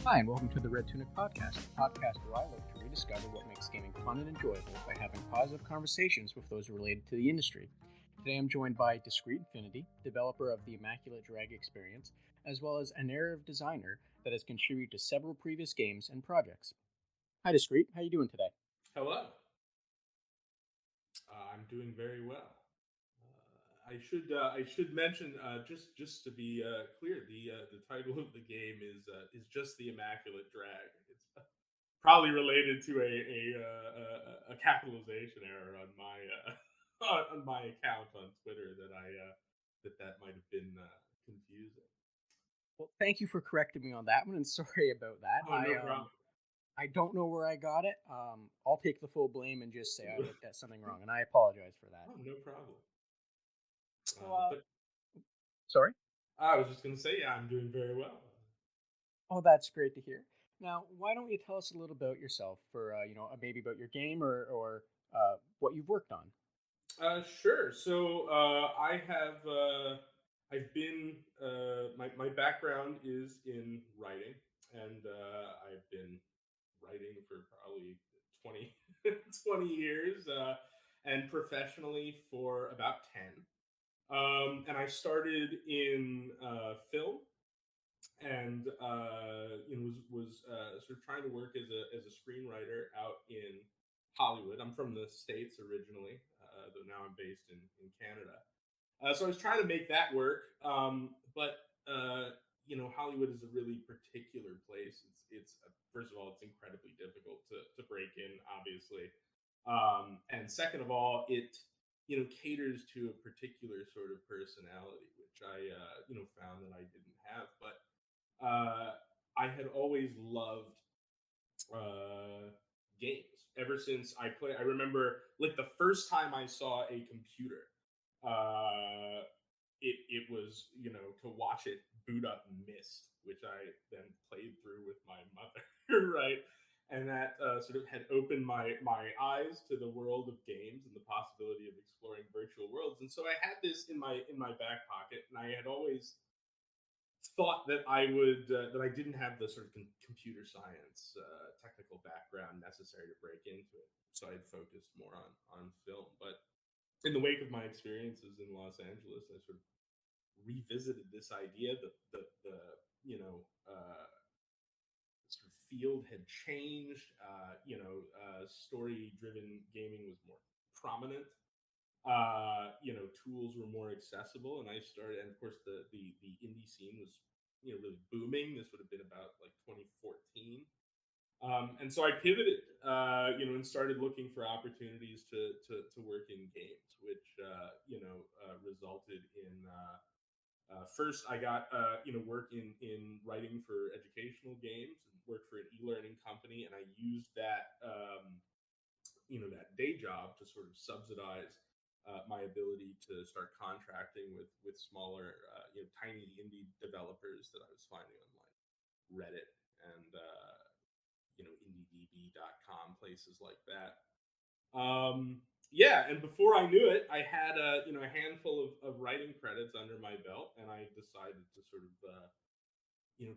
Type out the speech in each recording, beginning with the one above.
Hi, and welcome to the Red Tunic Podcast, the podcast where I look to rediscover what makes gaming fun and enjoyable by having positive conversations with those related to the industry. Today I'm joined by Discrete Infinity, developer of the Immaculate Drag experience, as well as a narrative designer that has contributed to several previous games and projects. Hi, Discrete. How you doing today? Hello. I'm doing very well. I should mention just to be clear, the title of the game is just the Immaculate Drag. It's probably related to a capitalization error on my on my account on Twitter that might have been confusing. Well, thank you for correcting me on that one, and sorry about that. Oh, no problem. I don't know where I got it. I'll take the full blame and just say I looked at something wrong, and I apologize for that. Oh, no problem. So, But sorry. I was just going to say, yeah, I'm doing very well. Oh, that's great to hear. Now, why don't you tell us a little about yourself for maybe about your game or what you've worked on? Sure. So I've been my background is in writing, and I've been writing for probably 20 20 years, and professionally for about 10. And I started in film, and was sort of trying to work as a screenwriter out in Hollywood. I'm from the States originally, though now I'm based in Canada. So I was trying to make that work, but Hollywood is a really particular place. It's first of all, it's incredibly difficult to break in, obviously, and second of all, it caters to a particular sort of personality, which I found that I didn't have. But I had always loved uh, games ever since I play. I remember like the first time I saw a computer. Uh, it was to watch it boot up Mist, which I then played through with my mother, right? And that sort of had opened my eyes to the world of games and the possibility of exploring virtual worlds. And so I had this in my back pocket, and I had always thought that I didn't have the sort of computer science technical background necessary to break into it. So I had focused more on film. But in the wake of my experiences in Los Angeles, I sort of revisited this idea. The sort of field had changed. Story driven gaming was more prominent. Tools were more accessible, and I started. And of course, the indie scene was really booming. This would have been about like 2014. And so I pivoted, and started looking for opportunities to work in games, which resulted in first I got work in writing for educational games and worked for an e-learning company, and I used that that day job to sort of subsidize my ability to start contracting with smaller tiny indie developers that I was finding on like Reddit and indiedb.com, places like that. Yeah, and before I knew it, I had a handful of writing credits under my belt, and I decided to sort of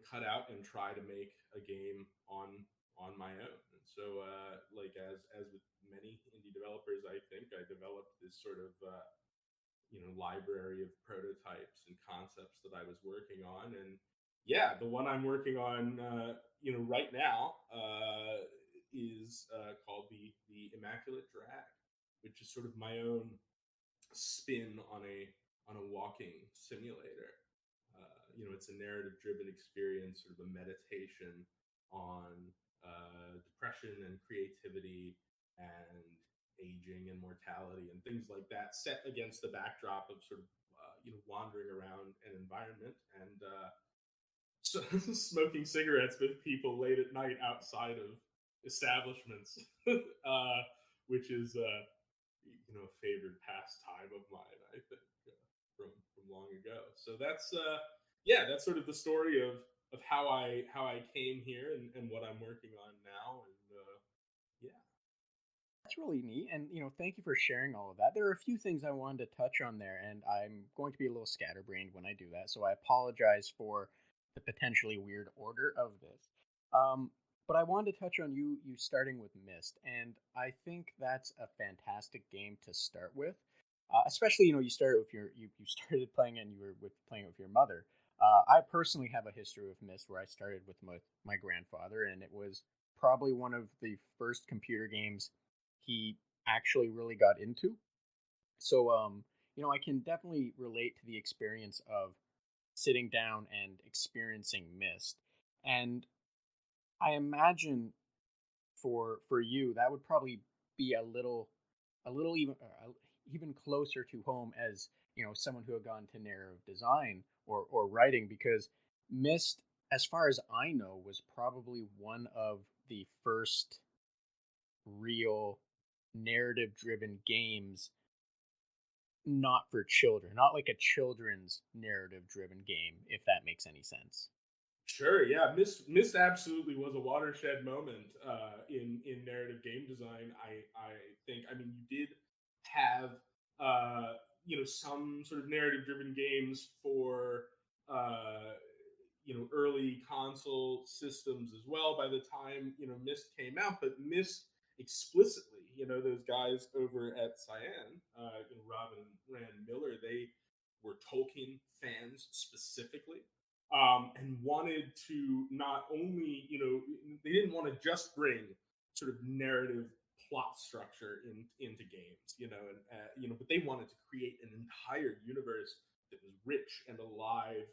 cut out and try to make a game on my own. And so like as with many indie developers, I think I developed this sort of library of prototypes and concepts that I was working on. And yeah, the one I'm working on right now is called the Immaculate Drag, which is sort of my own spin on a walking simulator. It's a narrative driven experience, sort of a meditation on depression and creativity and aging and mortality and things like that, set against the backdrop of sort of wandering around an environment and so smoking cigarettes with people late at night outside of establishments, which is a favorite pastime of mine, I think, from long ago. So that's that's sort of the story of how I came here and what I'm working on now, and yeah. That's really neat, and thank you for sharing all of that. There are a few things I wanted to touch on there, and I'm going to be a little scatterbrained when I do that, so I apologize for the potentially weird order of this. Um, but I wanted to touch on you starting with Mist, and I think that's a fantastic game to start with. Especially, you started with you started playing it and you were playing it with your mother. I personally have a history with Mist where I started with my grandfather, and it was probably one of the first computer games he actually really got into. So, I can definitely relate to the experience of sitting down and experiencing Mist. And I imagine for you that would probably be a little even closer to home as someone who had gone to narrative design or writing, because Mist, as far as I know, was probably one of the first real narrative driven games, not for children, not like a children's narrative driven game, if that makes any sense. Sure, yeah. Mist absolutely was a watershed moment in narrative game design. I think. I mean, you did have some sort of narrative driven games for uh, early console systems as well. By the time Mist came out, but Mist explicitly, those guys over at Cyan, Rob and Rand Miller, they were Tolkien fans specifically, and wanted to not only, they didn't want to just bring sort of narrative plot structure into games, but they wanted to create an entire universe that was rich and alive.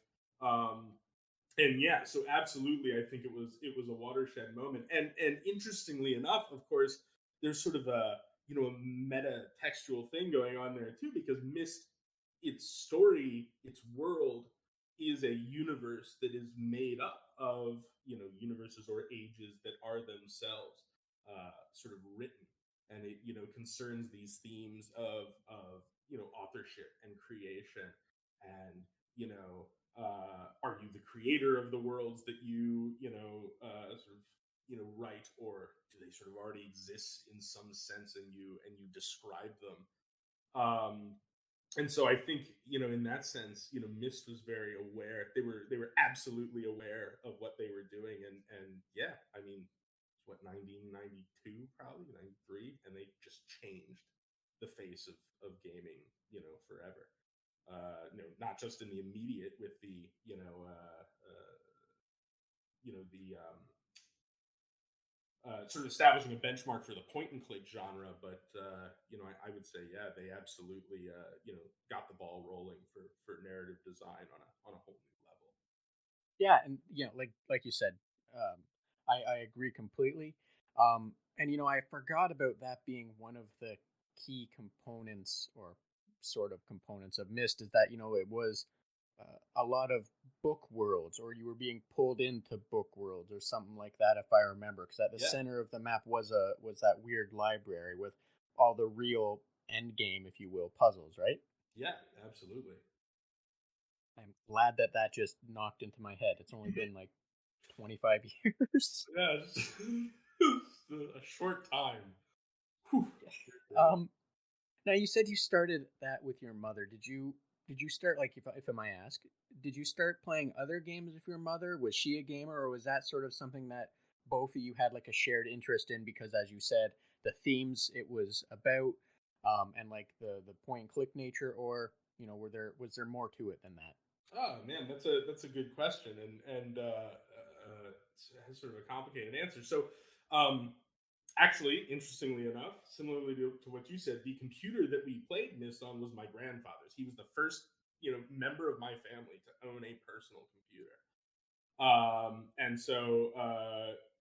And yeah, so absolutely, I think it was a watershed moment. And interestingly enough, of course, there's sort of a meta textual thing going on there too, because Mist, its story, its world is a universe that is made up of universes or ages that are themselves sort of written, and it concerns these themes of authorship and creation, and are you the creator of the worlds that sort of write, or do they sort of already exist in some sense, and you describe them? And so I think in that sense, Mist was very aware. They were absolutely aware of what they were doing, and yeah, I mean, what, 1992, probably 93, and they just changed the face of gaming, forever. Not just in the immediate with the the sort of establishing a benchmark for the point and click genre, but I would say, yeah, they absolutely got the ball rolling for narrative design on a whole new level. Yeah, and like you said, I agree completely. And I forgot about that being one of the key components, or sort of components, of Mist, is that it was a lot of book worlds, or you were being pulled into book worlds or something like that, if I remember. Because at the Yeah, center of the map was that weird library with all the real end game, if you will, puzzles, right? yeah, absolutely. I'm glad that that just knocked into my head. It's only been like 25 years. Yeah, just a short time. Whew. Yeah. Good grief. Now you said you started that with your mother. Did you start, like, if I might ask, did you start playing other games with your mother? Was she a gamer, or was that sort of something that both of you had like a shared interest in, because as you said, the themes it was about, and like the point and click nature, or was there more to it than that? Oh man, that's a good question, and it has sort of a complicated answer. So, um, actually, interestingly enough, similarly to what you said, the computer that we played Mist on was my grandfather's. He was the first member of my family to own a personal computer. And so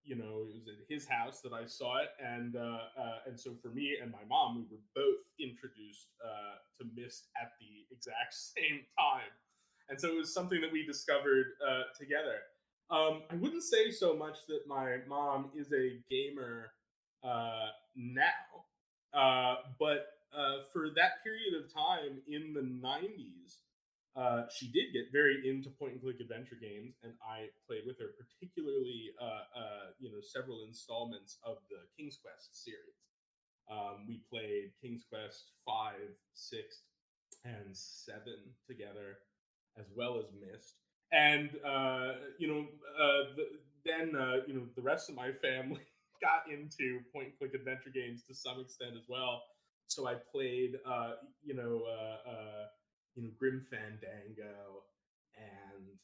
it was at his house that I saw it, and so for me and my mom, we were both introduced to Mist at the exact same time, and so it was something that we discovered together. I wouldn't say so much that my mom is a gamer now, but for that period of time in the '90s, she did get very into point and click adventure games, and I played with her, particularly several installments of the King's Quest series. We played King's Quest 5, 6, and 7 together, as well as Mist. And then the rest of my family got into point and click adventure games to some extent as well. So I played Grim Fandango and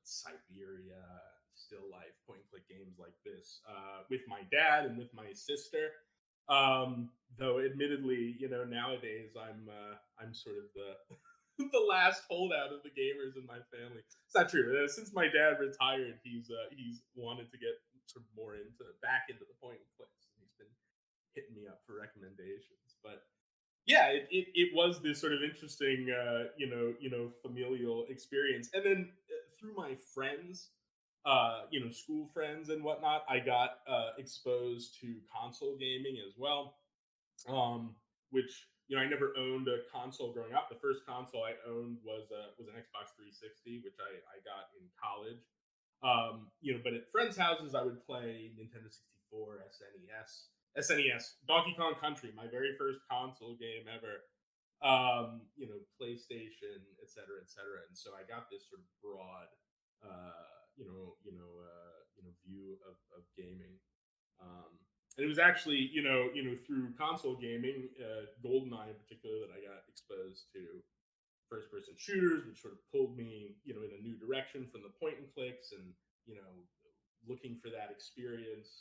Siberia, still life point and click games like this with my dad and with my sister. Though admittedly, nowadays I'm sort of the the last holdout of the gamers in my family. It's not true. Since my dad retired, he's wanted to get sort of more into back into the point and clicks. He's been hitting me up for recommendations. But yeah, it was this sort of interesting, familial experience. And then through my friends, school friends and whatnot, I got exposed to console gaming as well. Which I never owned a console growing up. The first console I owned was an Xbox 360, which I got in college. But at friends' houses, I would play Nintendo 64, SNES, Donkey Kong Country, my very first console game ever. PlayStation, et cetera, et cetera. And so I got this sort of broad, view of gaming. And it was actually, through console gaming, GoldenEye in particular, that I got exposed to first-person shooters, which sort of pulled me, in a new direction from the point and clicks, and looking for that experience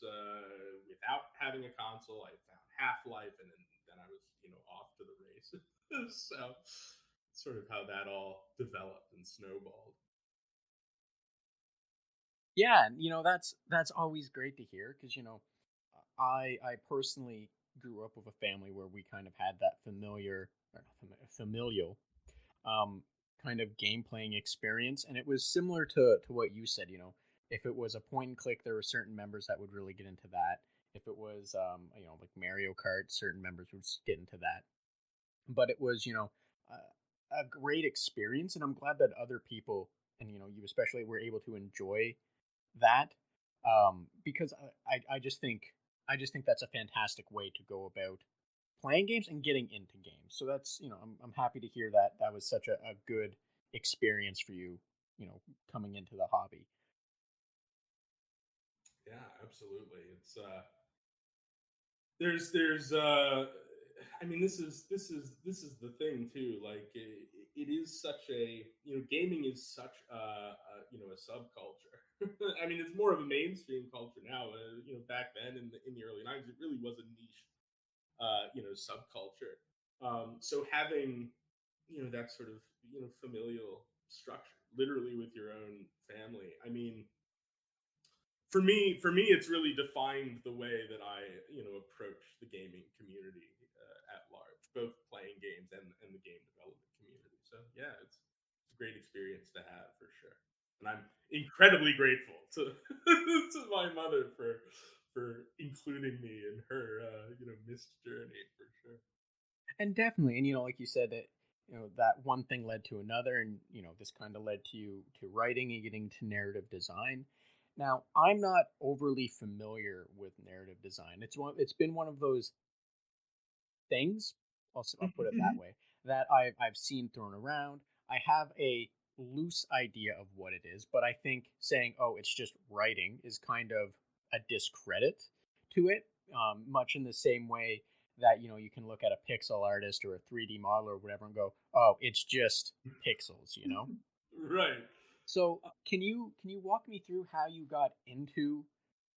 without having a console. I found Half-Life, and then I was, off to the races. So, sort of how that all developed and snowballed. Yeah, and that's always great to hear because I personally grew up with a family where we kind of had that familial um, kind of game playing experience, and it was similar to what you said. If it was a point and click, there were certain members that would really get into that. If it was like Mario Kart, certain members would get into that. But it was a great experience, and I'm glad that other people, and you especially, were able to enjoy that, because I just think that's a fantastic way to go about playing games and getting into games. So that's I'm happy to hear that that was such a good experience for you, coming into the hobby. Yeah, absolutely. It's there's I mean, this is the thing too. Like it is such a gaming is such a subculture. I mean, it's more of a mainstream culture now. Back then in the early '90s, it really was a niche subculture. So having that sort of familial structure, literally with your own family. I mean, for me, it's really defined the way that I approach the gaming community at large, both playing games and the game development community. So yeah, it's a great experience to have for sure, and I'm incredibly grateful to to my mother for including me in her missed journey for sure. And definitely, and like you said, that that one thing led to another, and this kind of led to you to writing and getting to narrative design. Now, I'm not overly familiar with narrative design. It's been one of those things. I'll put it that way, that I've seen thrown around. I have a loose idea of what it is, but I think saying, "Oh, it's just writing," is kind of a discredit to it. Much in the same way that you can look at a pixel artist or a 3D model or whatever and go, "Oh, it's just pixels." Right. So can you walk me through how you got into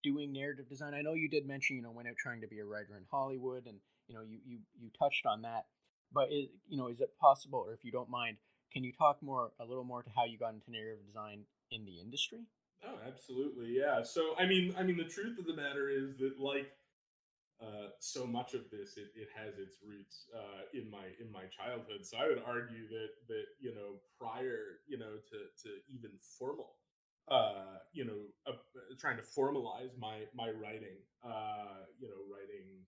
doing narrative design? I know you did mention when out trying to be a writer in Hollywood, and you touched on that. But is it possible, or if you don't mind, can you talk a little more to how you got into narrative design in the industry? Oh, absolutely. Yeah. So I mean, the truth of the matter is that like so much of this, it has its roots in my childhood. So I would argue that prior to even formal trying to formalize my writing, writing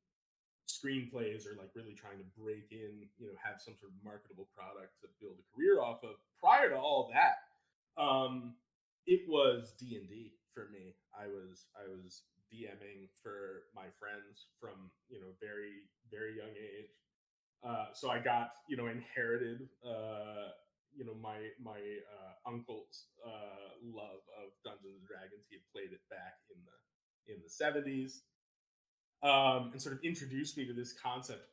screenplays, or like really trying to break in, have some sort of marketable product to build a career off of. Prior to all that, it was D&D for me. I was DMing for my friends from very very young age. So I got inherited my uncle's love of Dungeons and Dragons. He had played it back in the 70s, and sort of introduced me to this concept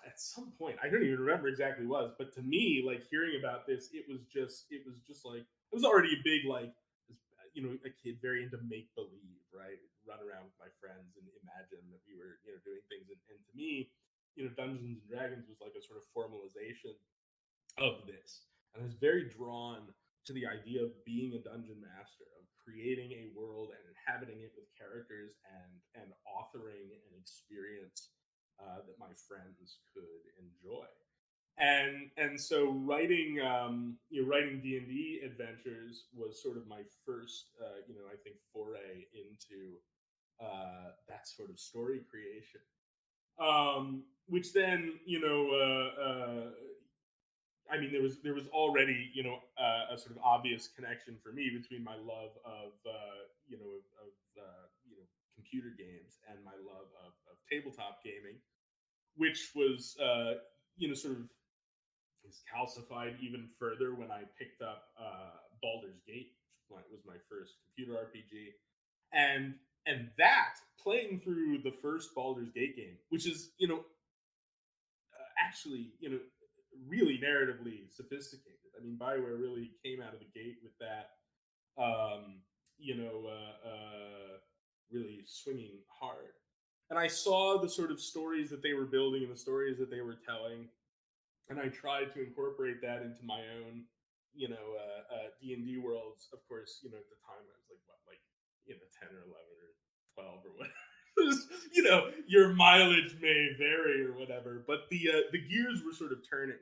at some point. I don't even remember exactly what it was, but to me, like hearing about this, it was just like it was already a big like a kid very into make believe, right? Run around with my friends and imagine that we were doing things, and to me, Dungeons and Dragons was like a sort of formalization of this. And I was very drawn to the idea of being a dungeon master, of creating a world and inhabiting it with characters and authoring an experience that my friends could enjoy. And so writing D&D adventures was sort of my first I think foray into that sort of story creation. Which then I mean, there was already a sort of obvious connection for me between my love of computer games and my love of tabletop gaming, which was sort of is calcified even further when I picked up Baldur's Gate, which was my first computer RPG, and that playing through the first Baldur's Gate game, which is actually really narratively sophisticated. I mean, Bioware really came out of the gate with that, um, really swinging hard. And I saw the sort of stories that they were building and the stories that they were telling, and I tried to incorporate that into my own, D&D worlds. Of course, at the time I was like, what, like 10 or 11 or 12 or whatever. Your mileage may vary or whatever, but the gears were sort of turning.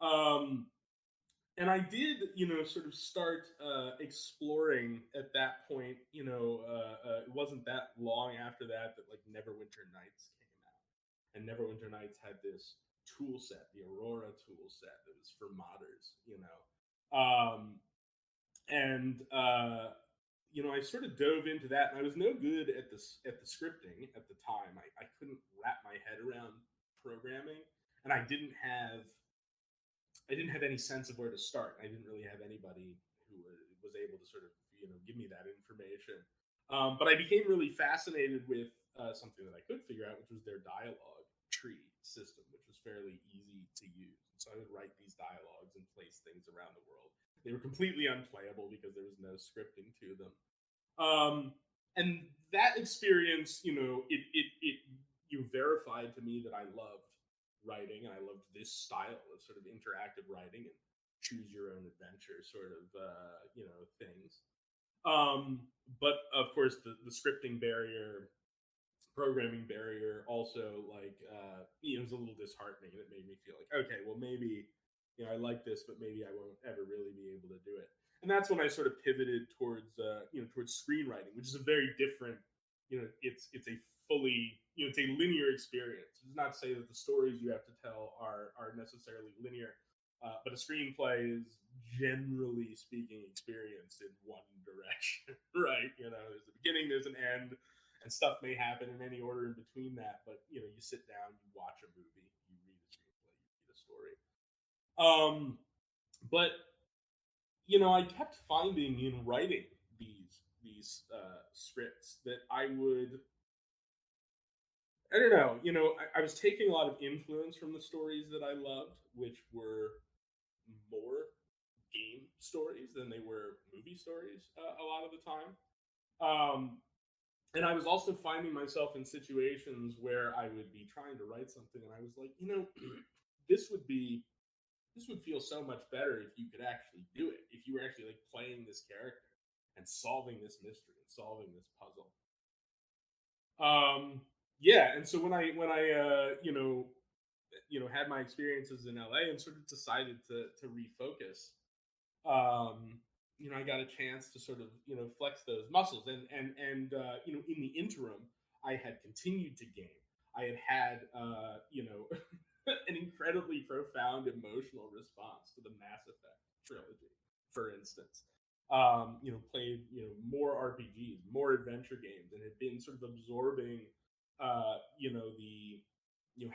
Um, and I did, sort of start exploring at that point. It wasn't that long after that like Neverwinter Nights came out, and Neverwinter Nights had this tool set, the Aurora tool set, that was for modders. And I sort of dove into that, and I was no good at the scripting at the time. I couldn't wrap my head around programming, and I didn't have any sense of where to start. I didn't really have anybody who was able to sort of give me that information. But I became really fascinated with something that I could figure out, which was their dialogue tree system, which was fairly easy to use. So I would write these dialogues and place things around the world. They were completely unplayable because there was no scripting to them. And that experience, it you verified to me that I loved writing, and I loved this style of sort of interactive writing and choose your own adventure sort of things. But of course, the scripting barrier, programming barrier, also like it was a little disheartening. It made me feel like, okay, well maybe I like this, but maybe I won't ever really be able to do it. And that's when I sort of pivoted towards screenwriting, which is a very different, it's a fully, it's a linear experience. It's not to say that the stories you have to tell are necessarily linear, but a screenplay is generally speaking experienced in one direction, right? There's a beginning, there's an end, and stuff may happen in any order in between that. But you sit down, you watch a movie, you read a screenplay, you read a story. But I kept finding in writing these scripts that I would. I don't know. I was taking a lot of influence from the stories that I loved, which were more game stories than they were movie stories a lot of the time. And I was also finding myself in situations where I would be trying to write something, and I was like, this would be this would feel so much better if you could actually do it, if you were actually like playing this character and solving this mystery and solving this puzzle. Yeah, and so when I had my experiences in LA and sort of decided to refocus, um, I got a chance to sort of flex those muscles, and in the interim, I had continued to game. I had an incredibly profound emotional response to the Mass Effect trilogy, for instance. Played more RPGs, more adventure games, and had been sort of absorbing, the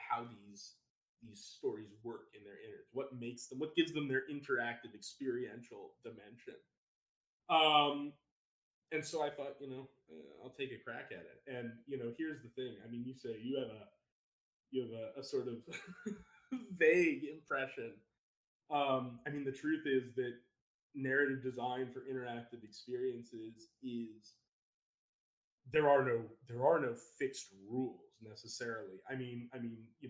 how these these stories work in their innards, what makes them, what gives them their interactive experiential dimension. Um, and so I thought, I'll take a crack at it. And here's the thing. I mean, you say you have a sort of vague impression. I mean, the truth is that narrative design for interactive experiences is there are no fixed rules necessarily. I mean,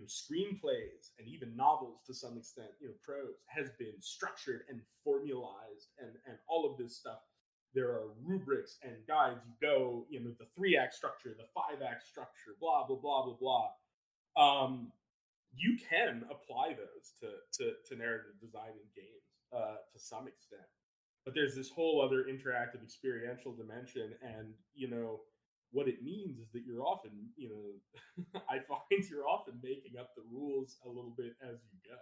screenplays and even novels to some extent, prose has been structured and formalized, and all of this stuff. There are rubrics and guides. You go, the 3 act structure, the 5 act structure, blah blah blah blah blah. You can apply those to narrative design in games to some extent, but there's this whole other interactive experiential dimension, and what it means is that you're often, I find you're often making up the rules a little bit as you go.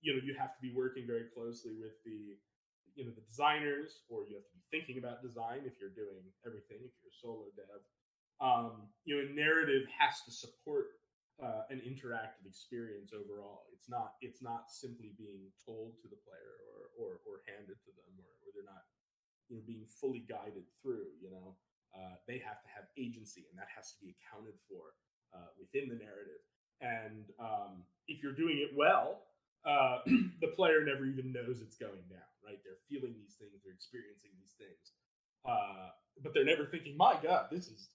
You have to be working very closely with the designers, or you have to be thinking about design if you're doing everything, if you're a solo dev. Narrative has to support an interactive experience overall. It's not simply being told to the player, or handed to them, or they're not being fully guided through. They have to have agency, and that has to be accounted for within the narrative. And if you're doing it well, the player never even knows it's going down. Right? They're feeling these things, they're experiencing these things, but they're never thinking, "My God, this is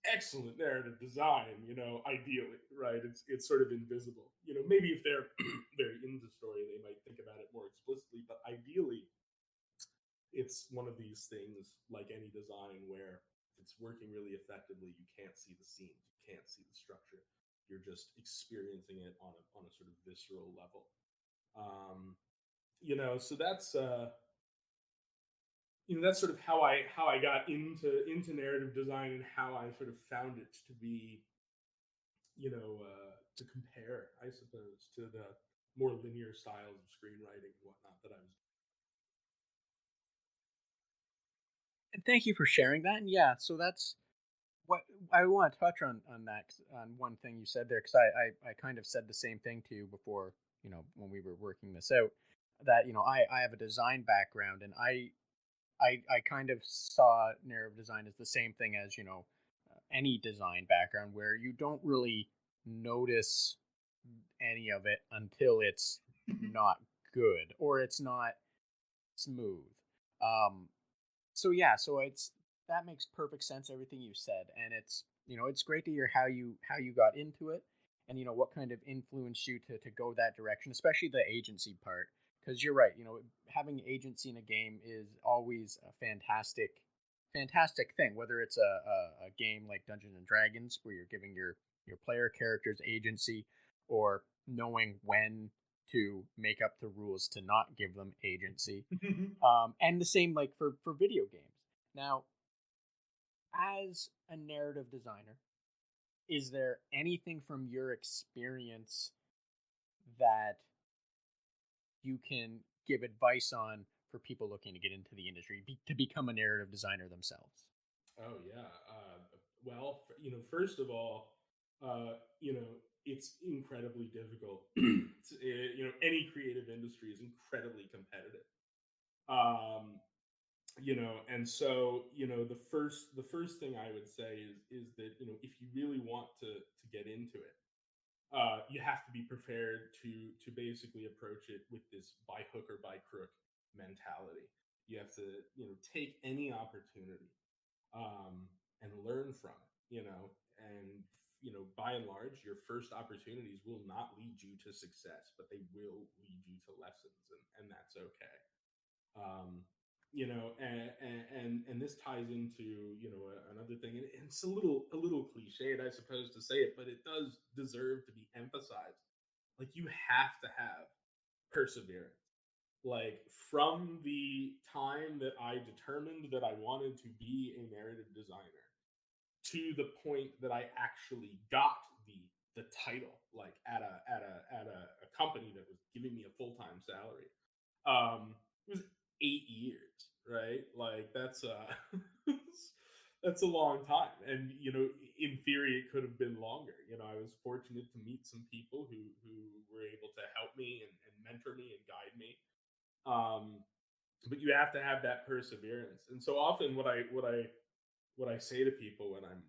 excellent narrative design." Ideally, right? It's sort of invisible. Maybe if they're very into story, they might think about it more explicitly, but ideally it's one of these things, like any design, where if it's working really effectively, you can't see the scenes, you can't see the structure, you're just experiencing it on a sort of visceral level. So that's sort of how I got into narrative design, and how I sort of found it to be, to compare, I suppose, to the more linear styles of screenwriting and whatnot that I was. And thank you for sharing that. And yeah, so that's what I want to touch on that, on one thing you said there, because I kind of said the same thing to you before, when we were working this out, that I have a design background, and I kind of saw narrative design as the same thing as any design background, where you don't really notice any of it until it's not good, or it's not smooth. Um, so yeah, so it's that makes perfect sense, everything you said, and it's great to hear how you got into it, and what kind of influenced you to go that direction, especially the agency part, because you're right. Having agency in a game is always a fantastic thing, whether it's a game like Dungeons and Dragons, where you're giving your player characters agency, or knowing when to make up the rules to not give them agency. And the same, like, for video games. Now, as a narrative designer, is there anything from your experience that you can give advice on for people looking to get into the industry, to become a narrative designer themselves? Oh yeah. Well, first of all, it's incredibly difficult. Any creative industry is incredibly competitive. Um, and so the first thing I would say is that if you really want to get into it, you have to be prepared to basically approach it with this by hook or by crook mentality. You have to take any opportunity, and learn from it. And by and large, your first opportunities will not lead you to success, but they will lead you to lessons, and that's okay. And this ties into another thing, and it's a little cliched, I suppose, to say it, but it does deserve to be emphasized. Like, you have to have perseverance. Like, from the time that I determined that I wanted to be a narrative designer to the point that I actually got the title, like at a company that was giving me a full-time salary. It was 8 years, right? Like, that's that's a long time, and in theory, it could have been longer. I was fortunate to meet some people who were able to help me and mentor me and guide me. Um, but you have to have that perseverance. And so often, what I say to people when I'm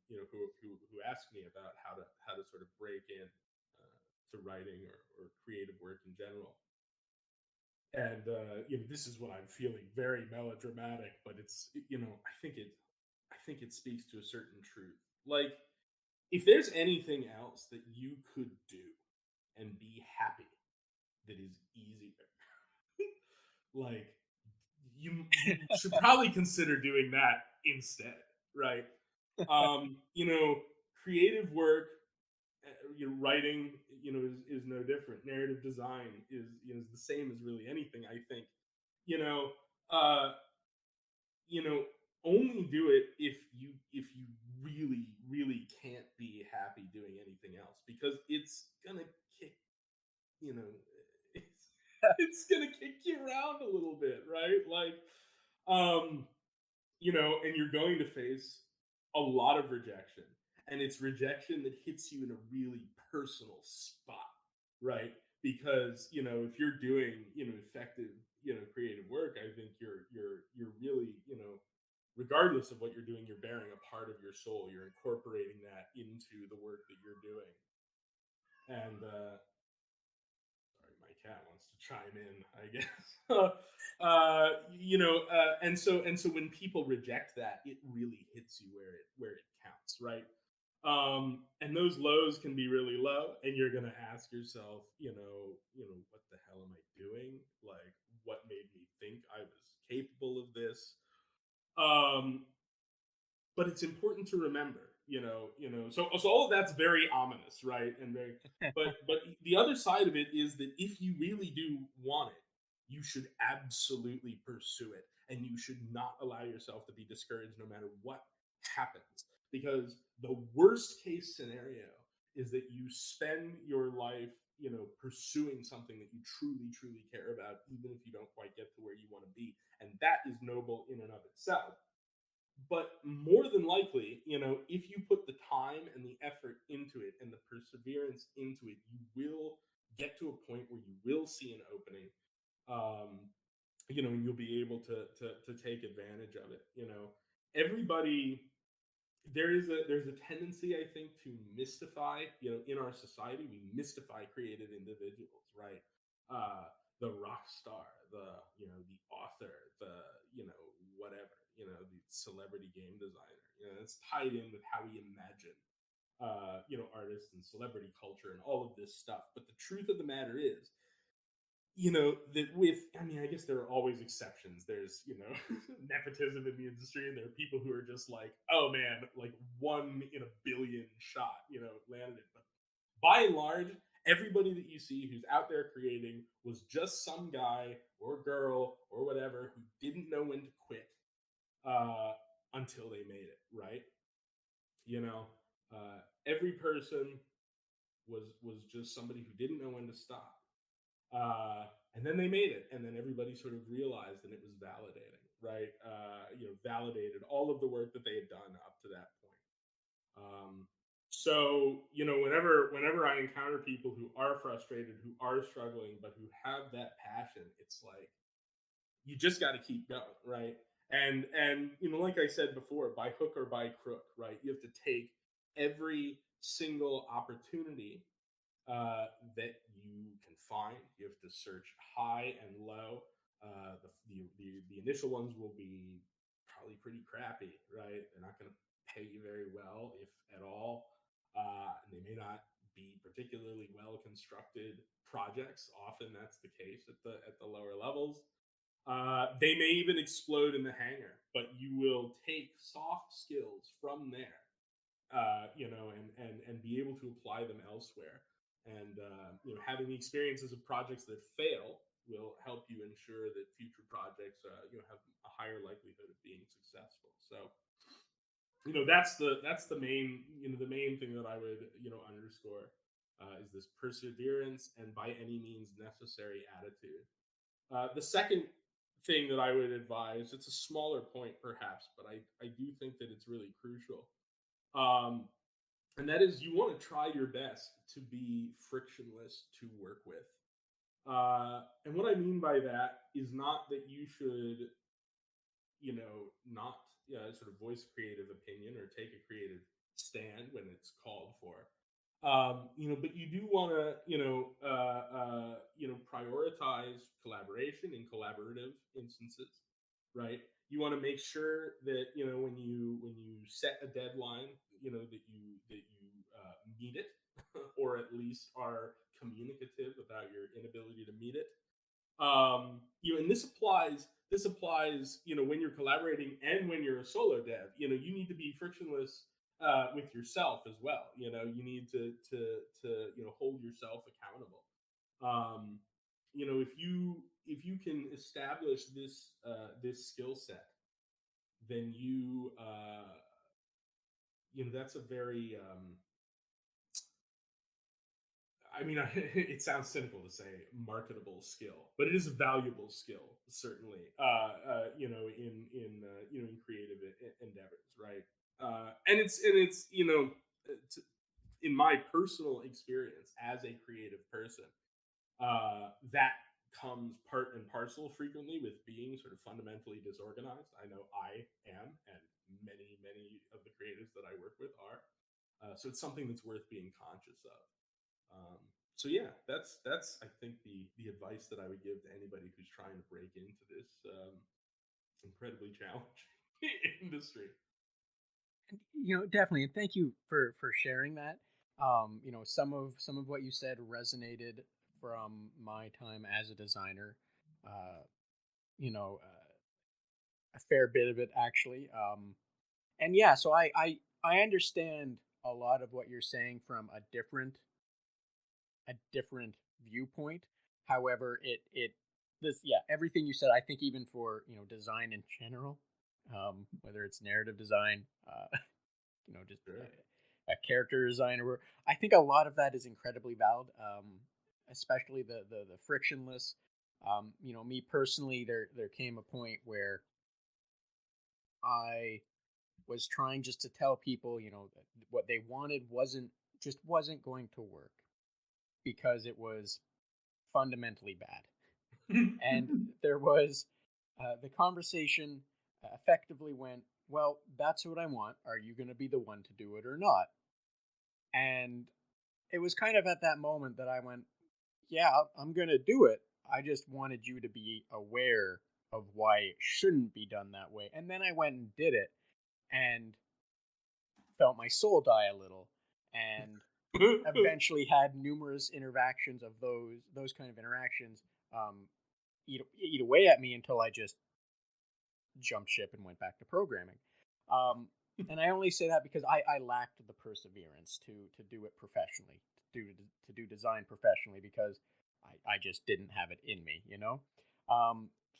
who ask me about how to sort of break in to writing or creative work in general, and this is what I'm feeling, very melodramatic, but I think it speaks to a certain truth. Like, if there's anything else that you could do and be happy that is easier, like, you should probably consider doing that instead, right? um you know Creative work, writing, is no different. Narrative design is the same as really anything, I think. you know uh you know Only do it if you really, really can't be happy doing anything else, because it's gonna kick you know it's, it's gonna kick you around a little bit, right? Like, um and you're going to face a lot of rejection, and it's rejection that hits you in a really personal spot, right? Because if you're doing effective creative work, I think you're really, regardless of what you're doing, you're bearing a part of your soul, you're incorporating that into the work that you're doing. And sorry, my cat wants to chime in, I guess. And so when people reject that, it really hits you where it counts, right? And those lows can be really low, and you're gonna ask yourself, what the hell am I doing? Like, what made me think I was capable of this? Um, but it's important to remember, so all of that's very ominous, right? And very, but the other side of it is that if you really do want it, you should absolutely pursue it, and you should not allow yourself to be discouraged no matter what happens, because the worst case scenario is that you spend your life, pursuing something that you truly, truly care about, even if you don't quite get to where you want to be, and that is noble in and of itself. But more than likely, if you put the time and the effort into it and the perseverance into it, you will get to a point where you will see an opening, um, and you'll be able to take advantage of it. Everybody, there's a tendency, I think, to mystify. In our society, we mystify creative individuals, right? uh the rock star, the author, the whatever, the celebrity game designer. It's tied in with how we imagine artists and celebrity culture and all of this stuff. But the truth of the matter is, that with, I mean, I guess there are always exceptions. There's, nepotism in the industry, and there are people who are just like, oh man, like, one in a billion shot, landed it. But by and large, everybody that you see who's out there creating was just some guy or girl or whatever who didn't know when to quit, uh, until they made it, right? You know, every person was just somebody who didn't know when to stop, and then they made it, and then everybody sort of realized, and it was validating, right? Validated all of the work that they had done up to that point. So, whenever I encounter people who are frustrated, who are struggling, but who have that passion, it's like, you just got to keep going, right? And like I said before, by hook or by crook, right? You have to take every single opportunity that you can find. You have to search high and low. The initial ones will be probably pretty crappy, right? They're not going to pay you very well, if at all. And they may not be particularly well constructed projects. Often that's the case at the lower levels. They may even explode in the hangar, but you will take soft skills from there, and be able to apply them elsewhere. And having the experiences of projects that fail will help you ensure that future projects, have a higher likelihood of being successful. So, that's the main thing that I would, underscore, is this perseverance and by any means necessary attitude. The second thing that I would advise, it's a smaller point perhaps, but I do think that it's really crucial. Um, and that is you want to try your best to be frictionless to work with. And what I mean by that is not that you should, not sort of voice a creative opinion or take a creative stand when it's called for. But you do want to, prioritize collaboration in collaborative instances, right? You want to make sure that when you set a deadline, that you meet it, or at least are communicative about your inability to meet it. And this applies when you're collaborating and when you're a solo dev. You need to be frictionless with yourself as well. You need to hold yourself accountable. If you can establish this skill set, then that's a very it sounds cynical to say marketable skill, but it is a valuable skill, certainly. In creative endeavors, right? And it's in my personal experience as a creative person, that comes part and parcel frequently with being sort of fundamentally disorganized. I know I am, and many of the creatives that I work with are. So it's something that's worth being conscious of. So yeah, that's I think the advice that I would give to anybody who's trying to break into this incredibly challenging industry. Definitely, and thank you for sharing that. Some of what you said resonated from my time as a designer. Uh, a fair bit of it actually. And yeah, so I understand a lot of what you're saying from a different viewpoint. However, everything you said, I think even for design in general, whether it's narrative design, just Sure. a character design, or I think a lot of that is incredibly valid. Especially the frictionless. Me personally, there came a point where I was trying just to tell people, that what they wanted wasn't going to work because it was fundamentally bad. And there was the conversation effectively went, well, that's what I want. Are you going to be the one to do it or not? And it was kind of at that moment that I went, yeah, I'm going to do it. I just wanted you to be aware of why it shouldn't be done that way. And then I went and did it and felt my soul die a little, and eventually had numerous interactions of those kind of interactions eat away at me until I just jumped ship and went back to programming. Um, and I only say that because I lacked the perseverance to do it professionally, to do design professionally, because I just didn't have it in me.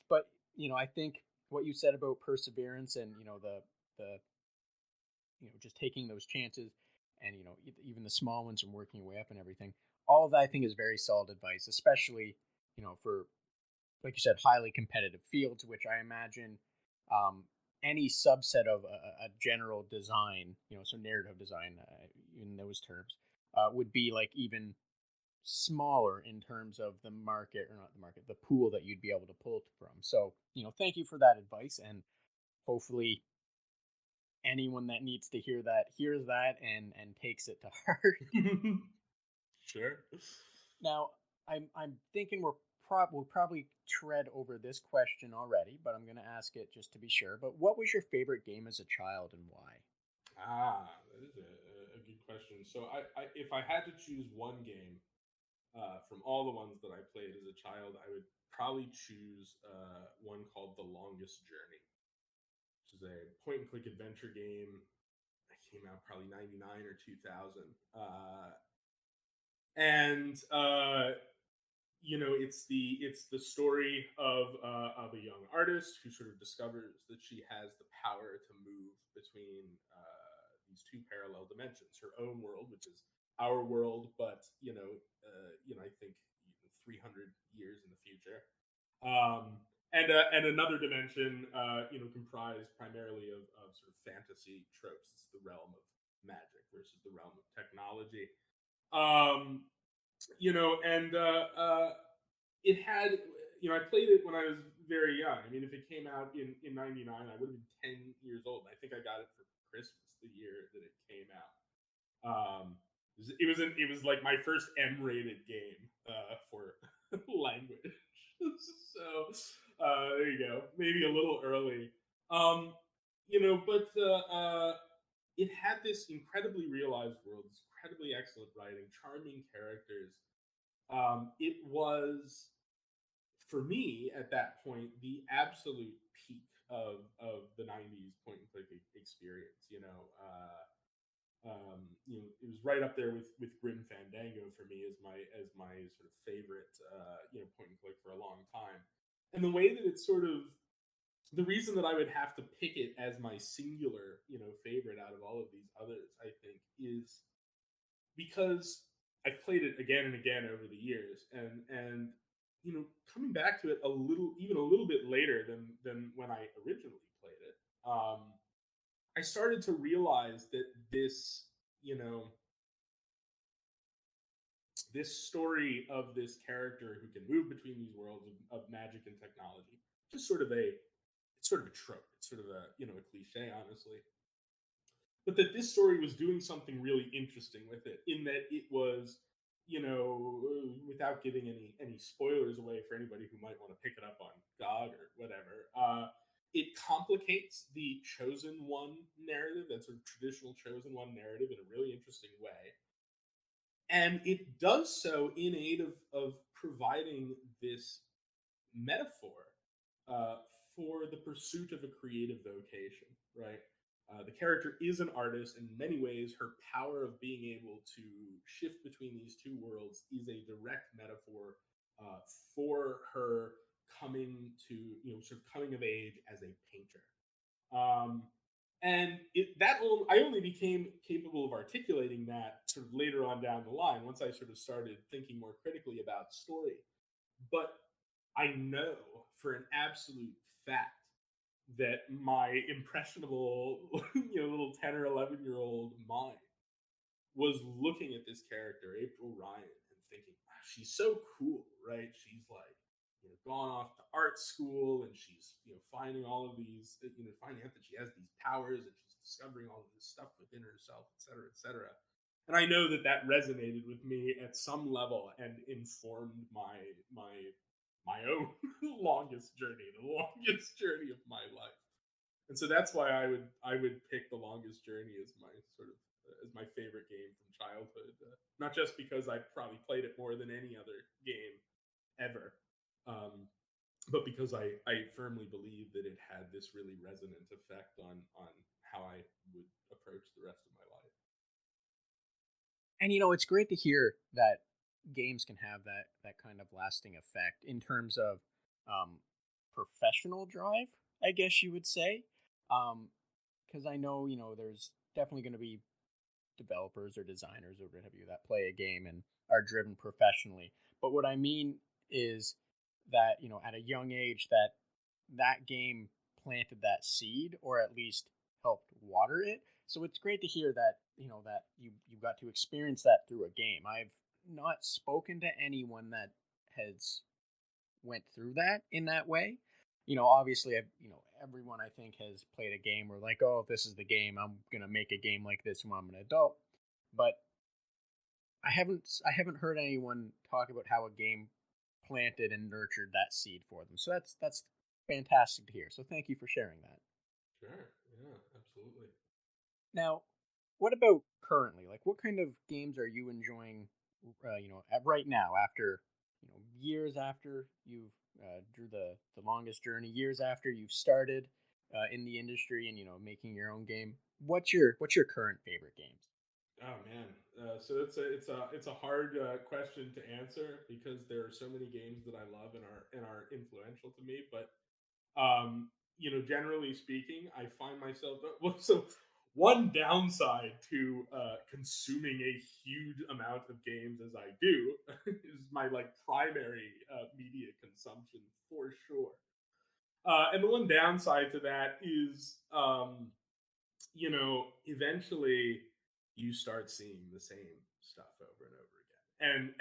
But I think what you said about perseverance and the just taking those chances, and even the small ones and working your way up and everything, all of that I think is very solid advice, especially for, like you said, highly competitive fields, which I imagine um, any subset of a general design, so narrative design, in those terms, would be like even smaller in terms of the market, or not the market, the pool that you'd be able to pull from. So, thank you for that advice, and hopefully anyone that needs to hear that hears that and takes it to heart. Sure. Now, I'm thinking we'll probably tread over this question already, but I'm going to ask it just to be sure. But what was your favorite game as a child and why? That is a good question. So if I had to choose one game from all the ones that I played as a child, I would probably choose one called The Longest Journey, which is a point and click adventure game that came out probably 99 or 2000. And it's the story of a young artist who sort of discovers that she has the power to move between these two parallel dimensions: her own world, which is our world, but I think 300 years in the future, and another dimension, comprised primarily of sort of fantasy tropes. It's the realm magic versus the realm of technology. Um, and it had, I played it when I was very young. I mean, if it came out in '99, I would have been 10 years old. I think I got it for Christmas the year that it came out. It was like my first M-rated game for language. So there you go. Maybe a little early. Um, but it had this incredibly realized world, this incredibly excellent writing, charming characters. It was, for me at that point, the absolute peak of the '90s point and click experience. It was right up there with Grim Fandango for me as my sort of favorite point and click for a long time. And the way that it's sort of, the reason that I would have to pick it as my singular favorite out of all of these others, I think, is because I've played it again and again over the years, and coming back to it even a little bit later than when I originally played it. I started to realize that you know, this story of this character who can move between these worlds of magic and technology, just it's sort of a trope. It's sort of a cliche, honestly. But that this story was doing something really interesting with it, in that it was, without giving any spoilers away for anybody who might want to pick it up on GOG or whatever. It complicates the chosen one narrative, that sort of traditional chosen one narrative, in a really interesting way, and it does so in aid of providing this metaphor uh, for the pursuit of a creative vocation, right? The character is an artist. In many ways, her power of being able to shift between these two worlds is a direct metaphor for her coming to, sort of coming of age as a painter. Um, and I only became capable of articulating that sort of later on down the line, once I sort of started thinking more critically about story. But I know for an absolute fact that my impressionable, little 10 or 11-year-old mind was looking at this character, April Ryan, and thinking, "Ah, she's so cool, right? She's like, gone off to art school, and she's, finding all of these, finding out that she has these powers, and she's discovering all of this stuff within herself, et cetera, et cetera." And I know that that resonated with me at some level and informed my own longest journey, the longest journey of my life. And so that's why I would pick the longest journey as my sort of as my favorite game from childhood. Not just because I probably played it more than any other game ever, um, but because I firmly believe that it had this really resonant effect on how I would approach the rest of my life. And it's great to hear that games can have that kind of lasting effect in terms of um, professional drive, I guess you would say. Because I know there's definitely going to be developers or designers or what have you that play a game and are driven professionally. But what I mean is that at a young age that game planted that seed, or at least helped water it. So it's great to hear that that you got to experience that through a game. I've not spoken to anyone that has went through that in that way. Obviously, everyone I think has played a game where like, oh, this is the game. I'm gonna make a game like this when I'm an adult. But I haven't heard anyone talk about how a game planted and nurtured that seed for them. So that's fantastic to hear. So thank you for sharing that. Sure. Yeah, absolutely. Now, what about currently? Like, what kind of games are you enjoying? Right now, after years after you've drew the longest journey, years after you've started in the industry and making your own game. What's your current favorite games? Oh man, so it's a hard question to answer, because there are so many games that I love and are influential to me. But generally speaking, I find myself well. So one downside to consuming a huge amount of games as I do is my like primary media consumption, for sure. And the one downside to that is, eventually. you start seeing the same stuff over and over again. And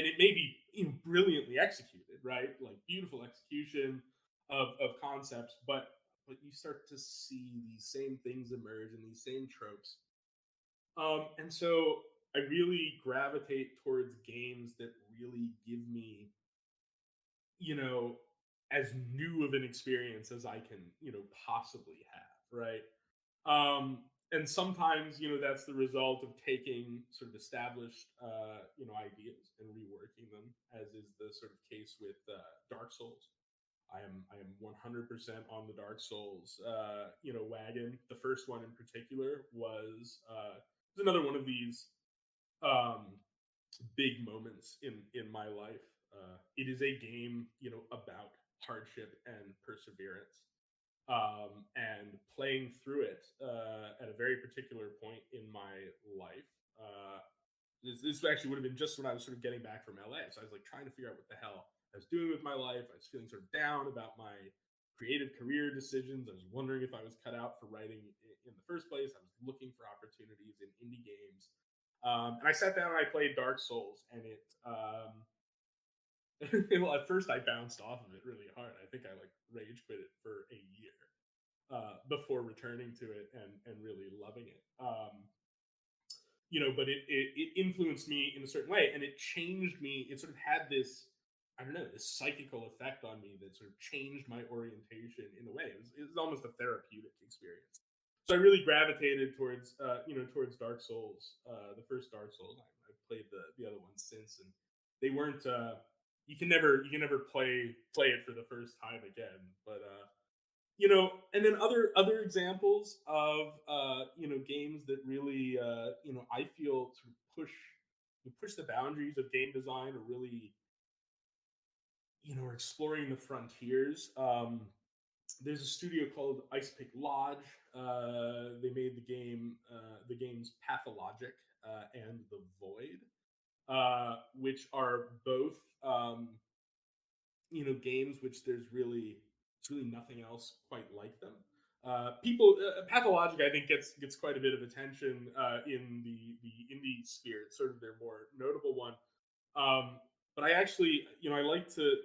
it may be, brilliantly executed, right? Like beautiful execution of concepts, but you start to see these same things emerge and these same tropes. And so I really gravitate towards games that really give me, you know, as new of an experience as I can, possibly have, right? And sometimes, that's the result of taking sort of established, ideas and reworking them, as is the sort of case with Dark Souls. I am 100% on the Dark Souls, wagon. The first one in particular was another one of these um, big moments in my life. It is a game, about hardship and perseverance, and playing through it at a very particular point in my life. This actually would have been just when I was sort of getting back from LA. So I was like trying to figure out what the hell I was doing with my life. I was feeling sort of down about my creative career decisions. I was wondering if I was cut out for writing in the first place. I was looking for opportunities in indie games. And I sat down and I played Dark Souls, and well, at first I bounced off of it really hard. I think I like rage quit it for a year before returning to it and really loving it. But it influenced me in a certain way, and it changed me. It sort of had this, I don't know, this psychical effect on me that sort of changed my orientation in a way. It was almost a therapeutic experience. So I really gravitated towards towards Dark Souls, the first Dark Souls. I've played the other ones since, and they weren't. You can never play it for the first time again. But and then other examples of games that really I feel sort of push the boundaries of game design, or really are exploring the frontiers. There's a studio called Ice Pick Lodge. They made the games Pathologic and The Void, which are both games which there's really nothing else quite like them. People Pathologic, I think, gets quite a bit of attention in the indie sphere. It's sort of their more notable one. Um, but I actually, I like to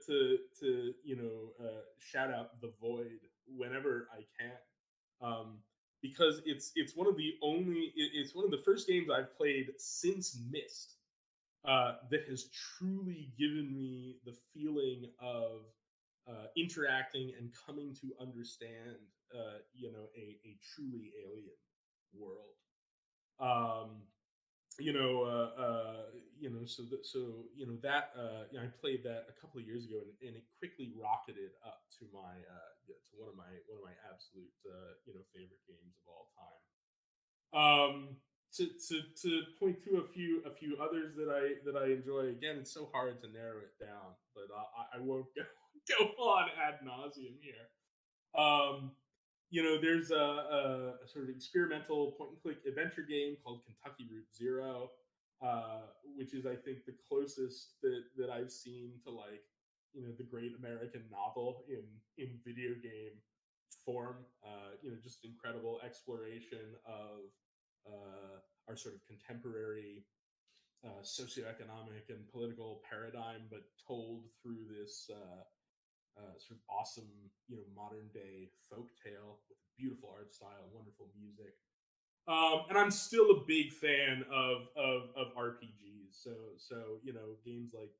shout out The Void whenever I can, because it's one of the only it's one of the first games I've played since Myst that has truly given me the feeling of interacting and coming to understand, a truly alien world. Um, that I played that a couple of years ago, and it quickly rocketed up to to one of my absolute favorite games of all time. To point to a few others that I enjoy. Again, it's so hard to narrow it down, but I won't go on ad nauseum here. Um, there's a sort of experimental point and click adventure game called Kentucky Route Zero, which is, I think, the closest that I've seen to, like, the great American novel in video game form. Just incredible exploration of our sort of contemporary socioeconomic and political paradigm, but told through this sort of awesome, modern day folk tale with beautiful art style, wonderful music. And I'm still a big fan of RPGs. So games like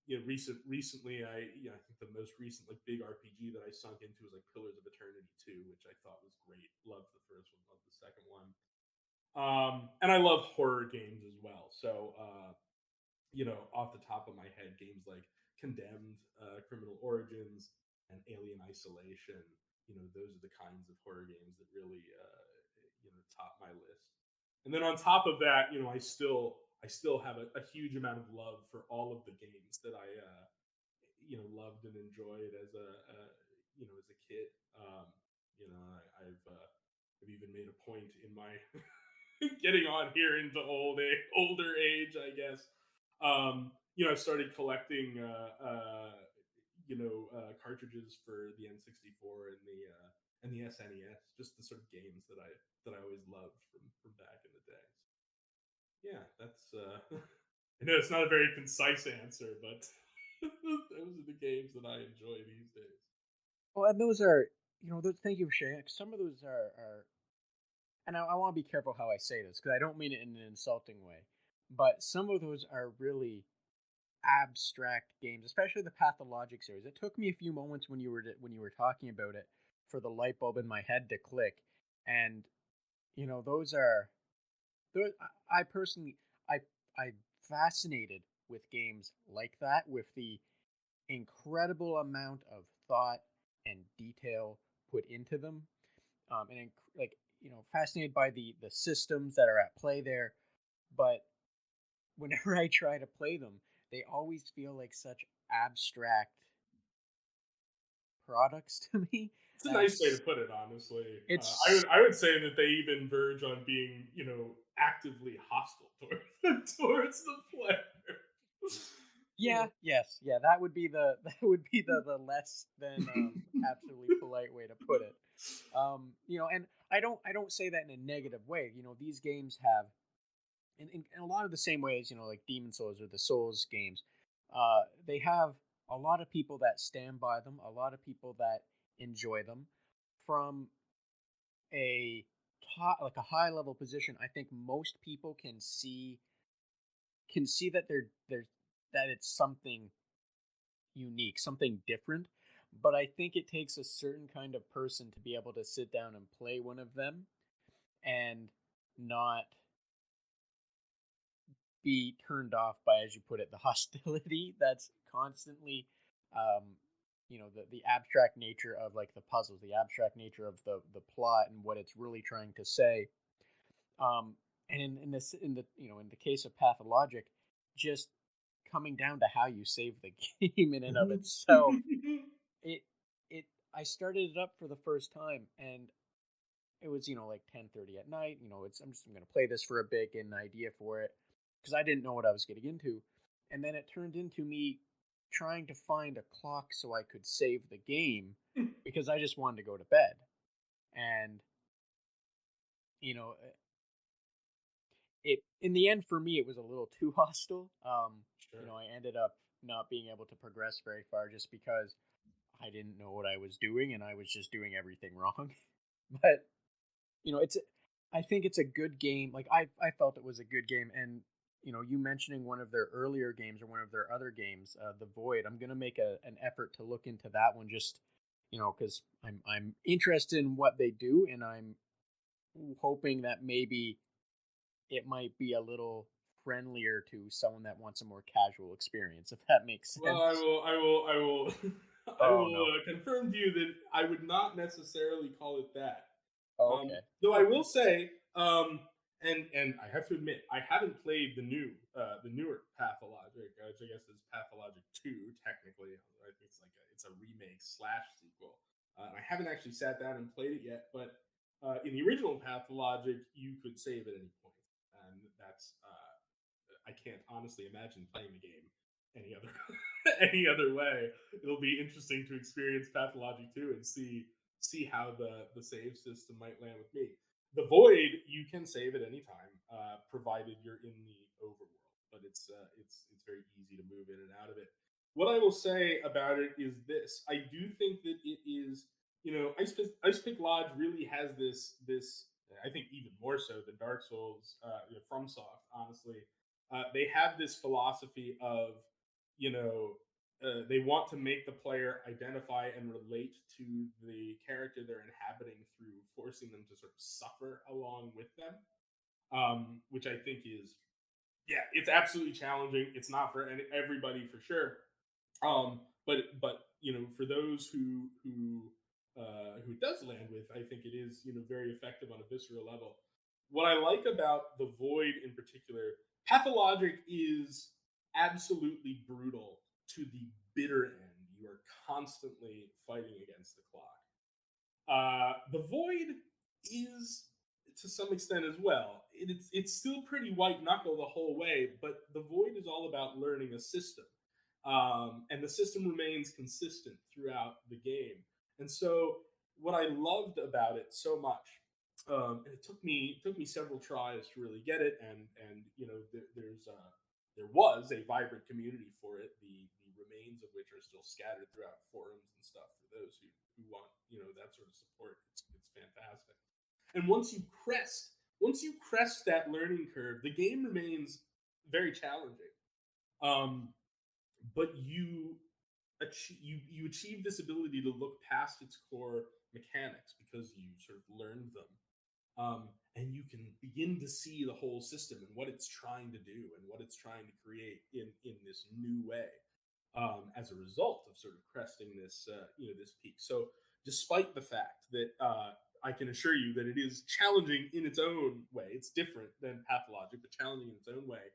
recently, I think the most recent like big RPG that I sunk into was like Pillars of Eternity 2, which I thought was great. Loved the first one, loved the second one. And I love horror games as well. So off the top of my head, games like Condemned, Criminal Origins, and Alien Isolation. Those are the kinds of horror games that really, top my list. And then on top of that, I still have a huge amount of love for all of the games that I, loved and enjoyed as a kid. I've even made a point in my getting on here into older age, I guess. I've started collecting, cartridges for the N64 and the SNES, just the sort of games that I always loved from back in the day. Yeah, that's. I know it's not a very concise answer, but those are the games that I enjoy these days. Well, and those are, thank you for sharing. 'Cause some of those are and I want to be careful how I say this because I don't mean it in an insulting way, but some of those are really abstract games, especially the Pathologic series. It took me a few moments when you were talking about it for the light bulb in my head to click, and those are those. I personally, I'm fascinated with games like that, with the incredible amount of thought and detail put into them, and like fascinated by the systems that are at play there. But whenever I try to play them, they always feel like such abstract products to me. It's a And nice way to put it, honestly. it's I would say that they even verge on being, actively hostile towards towards the player. yeah, yes, yeah. That would be the the less than absolutely polite way to put it. And I don't say that in a negative way. These games have in a lot of the same ways, like Demon Souls or the Souls games, they have a lot of people that stand by them, a lot of people that enjoy them from a like a high level position. I think most people can see that they're that it's something unique, something different. But I think it takes a certain kind of person to be able to sit down and play one of them and not be turned off by, as you put it, the hostility that's constantly, um, the abstract nature of like the puzzles, the abstract nature of the plot and what it's really trying to say. And in this, in the case of Pathologic, just coming down to how you save the game in and of itself, it it I started it up for the first time and it was like 10:30 at night. I'm going to play this for a bit, get an idea for it because I didn't know what I was getting into, and then it turned into me trying to find a clock so I could save the game because I just wanted to go to bed. And you know it in the end for me it was a little too hostile. Sure. I ended up not being able to progress very far just because I didn't know what I was doing and I was just doing everything wrong. But it's I think it's a good game. Like I felt it was a good game, and you mentioning one of their earlier games or one of their other games, The Void. I'm gonna make an effort to look into that one, just because I'm interested in what they do, and I'm hoping that maybe it might be a little friendlier to someone that wants a more casual experience, if that makes Well, sense. I will, I Oh will no. confirm to you that I would not necessarily call it that. Oh, okay. Though I will Okay. say, and I have to admit, I haven't played the newer Pathologic, which I guess is Pathologic Two, technically. I think it's a remake slash sequel. And I haven't actually sat down and played it yet, but in the original Pathologic, you could save at any point, and that's I can't honestly imagine playing the game any other any other way. It'll be interesting to experience Pathologic 2 and see how the save system might land with me. The Void you can save at any time, provided you're in the overworld, but it's very easy to move in and out of it. What I will say about it is this: I do think that it is, Ice Pick Lodge really has this. I think even more so than Dark Souls, FromSoft, honestly, they have this philosophy of, they want to make the player identify and relate to the character they're inhabiting through forcing them to sort of suffer along with them, which I think is, yeah, it's absolutely challenging. It's not for everybody for sure, but for those who it does land with, I think it is very effective on a visceral level. What I like about the Void in particular, Pathologic is absolutely brutal to the bitter end. You are constantly fighting against the clock. The Void is to some extent as well. It's still pretty white knuckle the whole way, but the Void is all about learning a system, and the system remains consistent throughout the game. And so, what I loved about it so much And it took me several tries to really get it, and there was a vibrant community for it. The remains of which are still scattered throughout forums and stuff for those who want that sort of support. It's fantastic. And once you crest that learning curve, the game remains very challenging. Um, but you achieve this ability to look past its core mechanics because you sort of learned them, and you can begin to see the whole system and what it's trying to do and what it's trying to create in this new way, as a result of sort of cresting this this peak. So despite the fact that I can assure you that it is challenging in its own way, it's different than Pathologic, but challenging in its own way.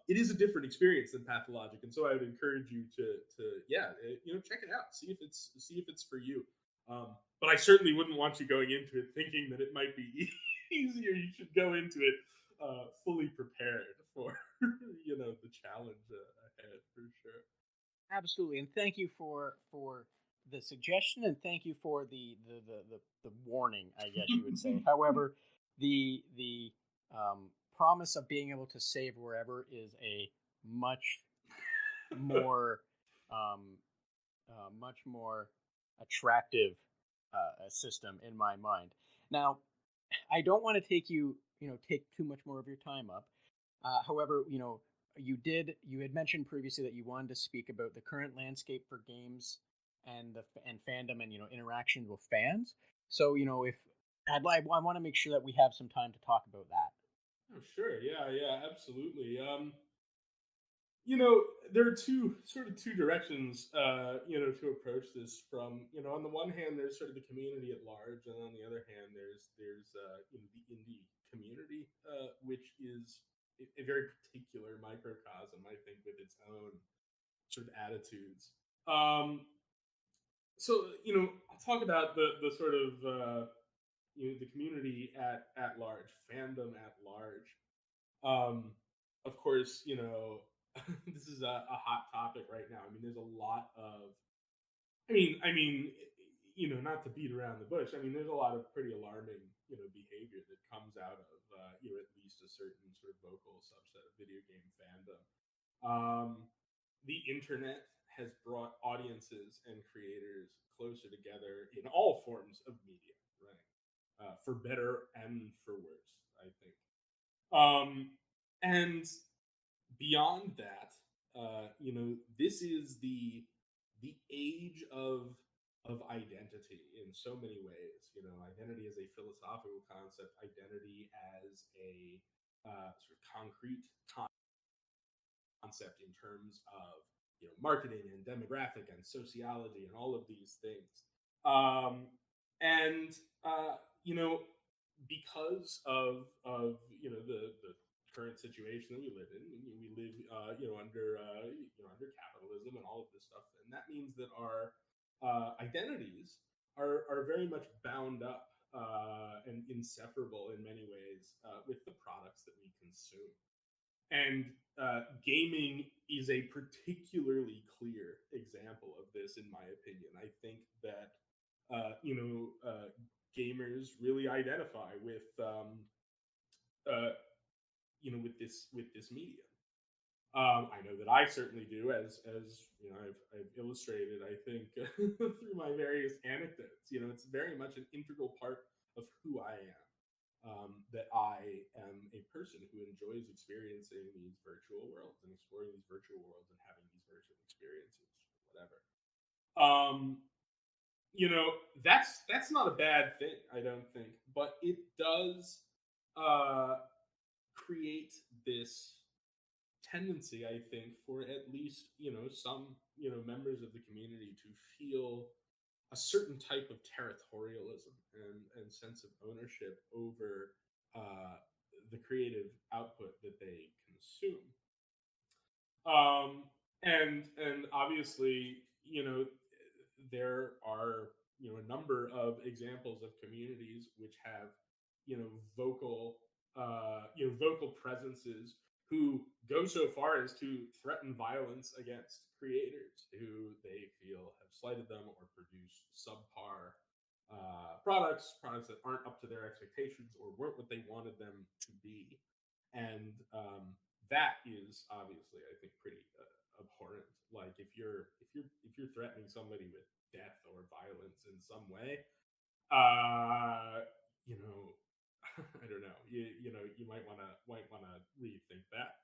It is a different experience than Pathologic, and so I would encourage you to check it out, see if it's for you. But I certainly wouldn't want you going into it thinking that it might be easier. You should go into it fully prepared for the challenge ahead for sure. Absolutely, and thank you for the suggestion, and thank you for the warning, I guess you would say. However, the promise of being able to save wherever is a much more um, much more attractive system in my mind. Now, I don't want to take too much more of your time up. However, you had mentioned previously that you wanted to speak about the current landscape for games and fandom and interaction with fans. So if I want to make sure that we have some time to talk about that. Oh, sure. Yeah, yeah, absolutely. There are two directions, to approach this from. On the one hand, there's sort of the community at large, and on the other hand, there's the indie community, which is a very particular microcosm, I think, with its own sort of attitudes. Um, I'll talk about the sort of the community at large, fandom at large. Um, of course, this is a hot topic right now. I mean, there's a lot of, not to beat around the bush. I mean, there's a lot of pretty alarming, behavior that comes out of, at least a certain sort of vocal subset of video game fandom. Um, the internet has brought audiences and creators closer together in all forms of media, right? For better and for worse, I think. And beyond that, this is the age of identity in so many ways. Identity as a philosophical concept, identity as a sort of concrete concept in terms of marketing and demographic and sociology and all of these things. And you know because of the current situation that we live in. We live under capitalism and all of this stuff, and that means that our identities are very much bound up and inseparable in many ways with the products that we consume. And gaming is a particularly clear example of this, in my opinion. I think that gamers really identify uh, with this medium. I know that I certainly do, as I've illustrated. I think through my various anecdotes. It's very much an integral part of who I am. That I am a person who enjoys experiencing these virtual worlds and exploring these virtual worlds and having these virtual experiences, whatever. Um, that's not a bad thing, I don't think, but it does uh, create this tendency, I think, for at least some members of the community to feel a certain type of territorialism and sense of ownership over uh, the creative output that they consume. Um, and obviously, there are a number of examples of communities which have vocal vocal presences who go so far as to threaten violence against creators who they feel have slighted them or produced subpar products that aren't up to their expectations or weren't what they wanted them to be, and that is obviously, I think, pretty abhorrent. Like if you're threatening somebody with death or violence in some way, uh, you know, I don't know, you might want to rethink that.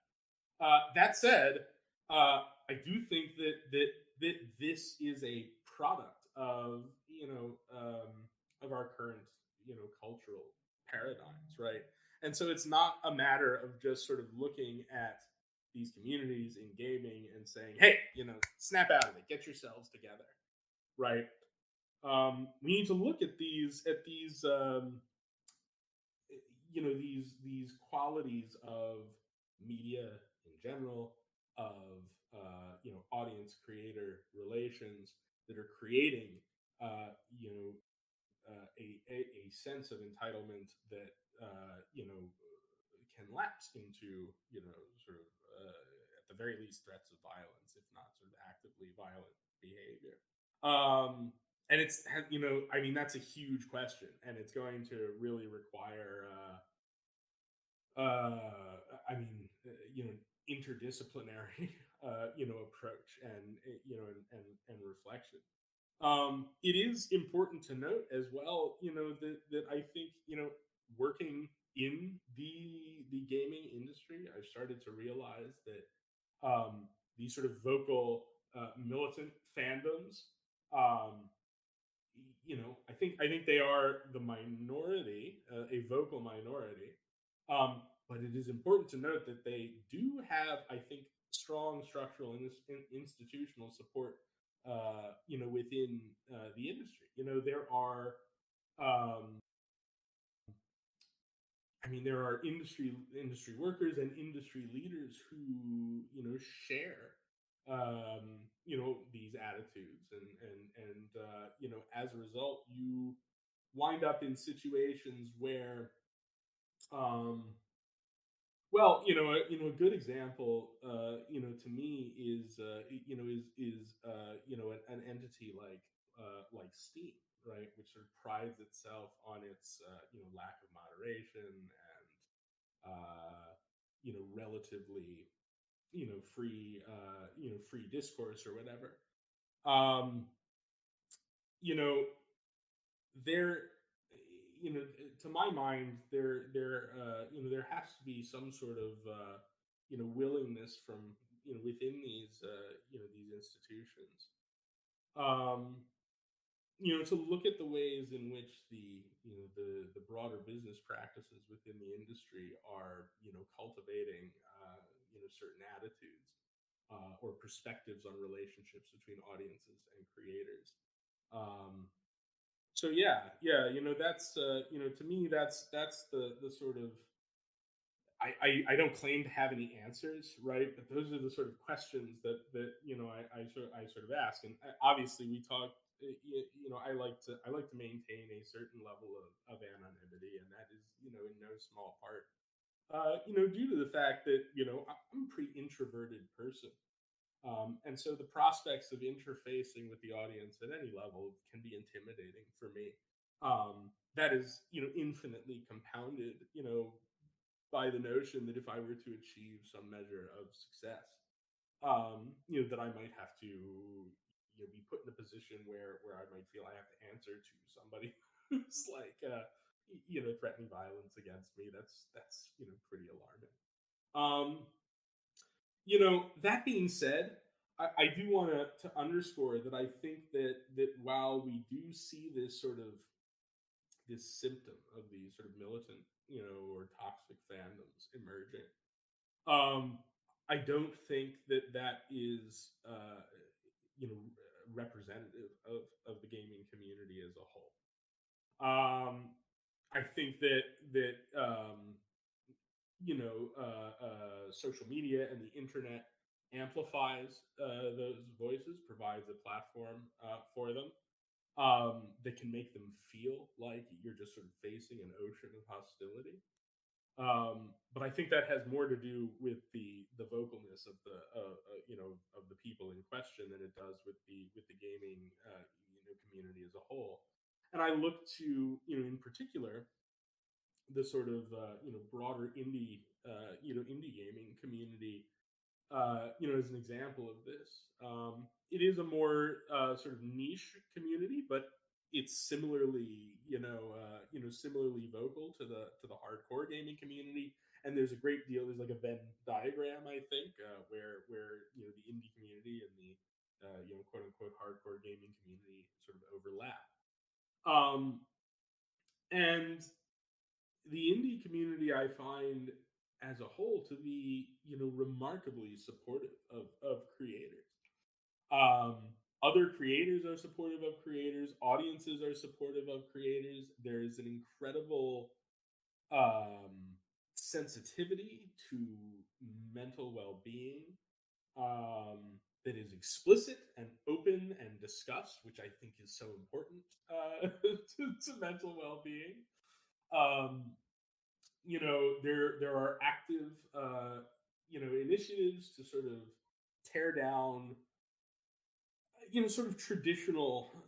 That said, I do think that this is a product of of our current cultural paradigms, right? And so it's not a matter of just sort of looking at these communities in gaming and saying, "Hey, snap out of it, get yourselves together," right? We need to look at these qualities of media in general, of audience creator relations that are creating uh, you know a sense of entitlement that can lapse into sort of at the very least threats of violence, if not sort of actively violent behavior. And I mean, that's a huge question, and it's going to really require I mean, interdisciplinary, approach and and reflection. It is important to note as well, that I think working in the gaming industry, I've started to realize that these sort of vocal militant fandoms, um, I think they are the minority, a vocal minority. But it is important to note that they do have, I think, strong structural and institutional support. Within the industry, there are. Um, I mean, there are industry workers and industry leaders who share these attitudes, and as a result, you wind up in situations where um, well, a good example, to me is, an entity like Steam, right, which sort of prides itself on its, lack of moderation and, relatively, free discourse or whatever. Um, you know, there to my mind there has to be some sort of willingness from within these institutions, um to look at the ways in which the broader business practices within the industry are cultivating certain attitudes or perspectives on relationships between audiences and creators. Um, so yeah, that's to me that's the sort of I don't claim to have any answers, right? But those are the sort of questions that I sort of ask, and obviously we talk. I like to maintain a certain level of anonymity, and that is in no small part due to the fact that I'm a pretty introverted person. And so the prospects of interfacing with the audience at any level can be intimidating for me. That is, infinitely compounded, by the notion that if I were to achieve some measure of success, that I might have to, be put in a position where I might feel I have to answer to somebody who's like, threatening violence against me. That's pretty alarming. Um, that being said, I do want to underscore that I think that while we do see this symptom of these sort of militant, or toxic fandoms emerging, um, I don't think that is, representative of the gaming community as a whole. I think that social media and the internet amplifies those voices, provides a platform for them that can make them feel like you're just sort of facing an ocean of hostility. But I think that has more to do with the vocalness of the people in question than it does with the gaming community as a whole. And I look to, in particular, the sort of broader indie gaming community, as an example of this. It is a more sort of niche community, but it's similarly, similarly vocal to the hardcore gaming community. And there's a great deal. There's like a Venn diagram, I think, where the indie community and the quote unquote hardcore gaming community sort of overlap. Um, and the indie community, I find as a whole to be remarkably supportive of creators. Other creators are supportive of creators, audiences are supportive of creators. There's an incredible um, sensitivity to mental well-being, that is explicit and open and discussed, which I think is so important to mental well-being. um, there are active initiatives to sort of tear down sort of traditional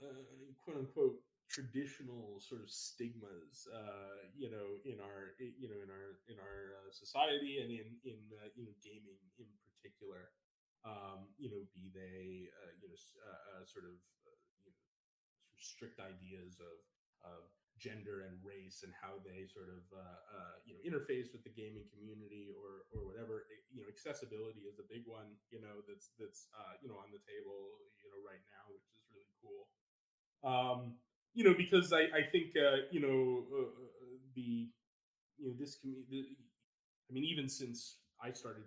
quote unquote traditional sort of stigmas in our society, and in gaming in particular. Be they sort of strict ideas of gender and race and how they sort of interface with the gaming community, or whatever. Accessibility is a big one, that's on the table right now, which is really cool. Because I think the this community. I mean, even since I started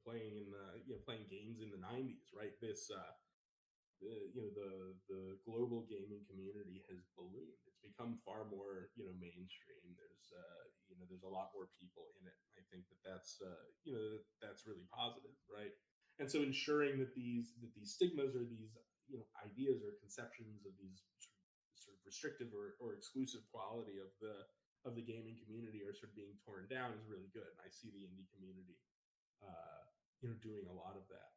playing in the playing games in the '90s, right? This the global gaming community has ballooned. It's become far more mainstream. There's a lot more people in it. I think that's really positive, right? And so ensuring that these stigmas, or these ideas or conceptions of these sort of restrictive or exclusive quality of the gaming community are sort of being torn down is really good. And I see the indie community doing a lot of that,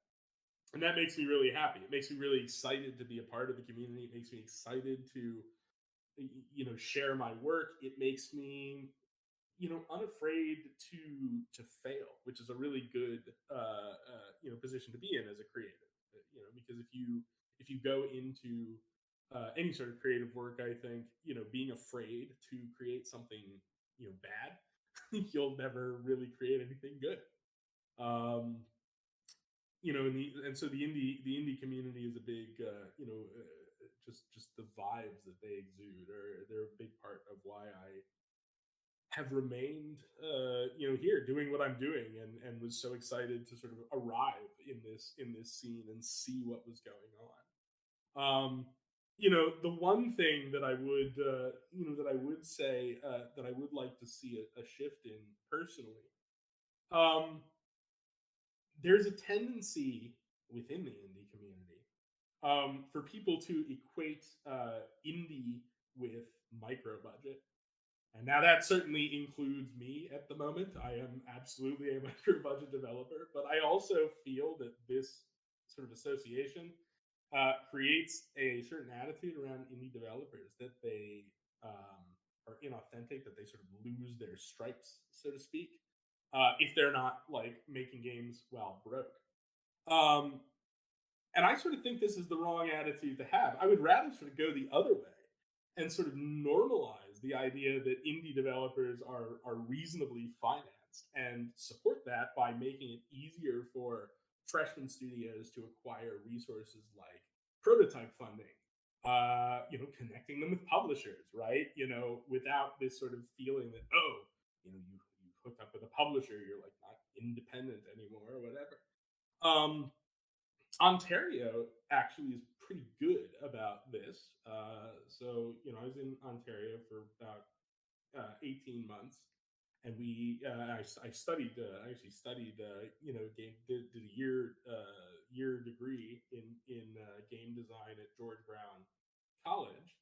and that makes me really happy. It makes me really excited to be a part of the community. It makes me excited to share my work. It makes me unafraid to fail, which is a really good position to be in as a creative. Because if you go into any sort of creative work, I think being afraid to create something bad, you'll never really create anything good. Um, and so the indie community is a big just the vibes that they exude, or they're a big part of why I have remained here doing what I'm doing, and was so excited to sort of arrive in this scene and see what was going on. The one thing that I would say that I would like to see a shift in personally. um there's a tendency within the indie community for people to equate indie with micro budget. And now that certainly includes me at the moment. I am absolutely a micro budget developer, but I also feel that this sort of association creates a certain attitude around indie developers, that they are inauthentic, that they sort of lose their stripes, so to speak, if they're not like making games while broke. Um, and I sort of think this is the wrong attitude to have. I would rather sort of go the other way and sort of normalize the idea that indie developers are reasonably financed, and support that by making it easier for freshman studios to acquire resources like prototype funding, connecting them with publishers, right? Without this sort of feeling that, oh, you hook up with a publisher, you're like not independent anymore or whatever. Ontario actually is pretty good about this. I was in Ontario for about 18 months, and I studied. I actually studied. Did a year degree in game design at George Brown College.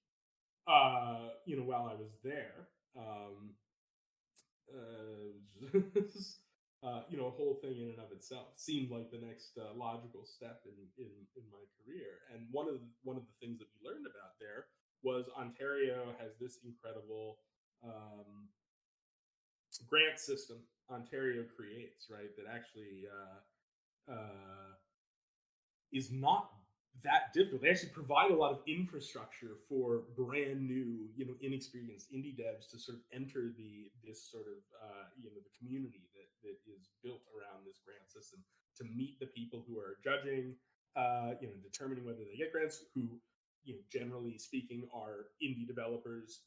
While I was there. A whole thing in and of itself seemed like the next logical step in my career. And one of the things that we learned about there was Ontario has this incredible grant system Ontario creates, right? That actually is not that difficult. They actually provide a lot of infrastructure for brand new, inexperienced indie devs to sort of enter this sort of the community that is built around this grant system to meet the people who are judging, determining whether they get grants, who generally speaking are indie developers,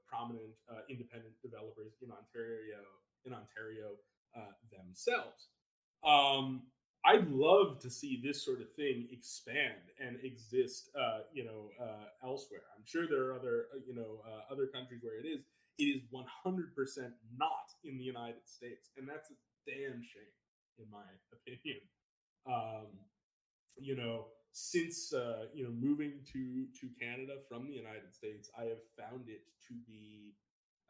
prominent independent developers in Ontario themselves. Um, I'd love to see this sort of thing expand and exist, elsewhere. I'm sure there are other countries where it is. It is 100% not in the United States, and that's a damn shame, in my opinion. Um, since moving to Canada from the United States, I have found it to be.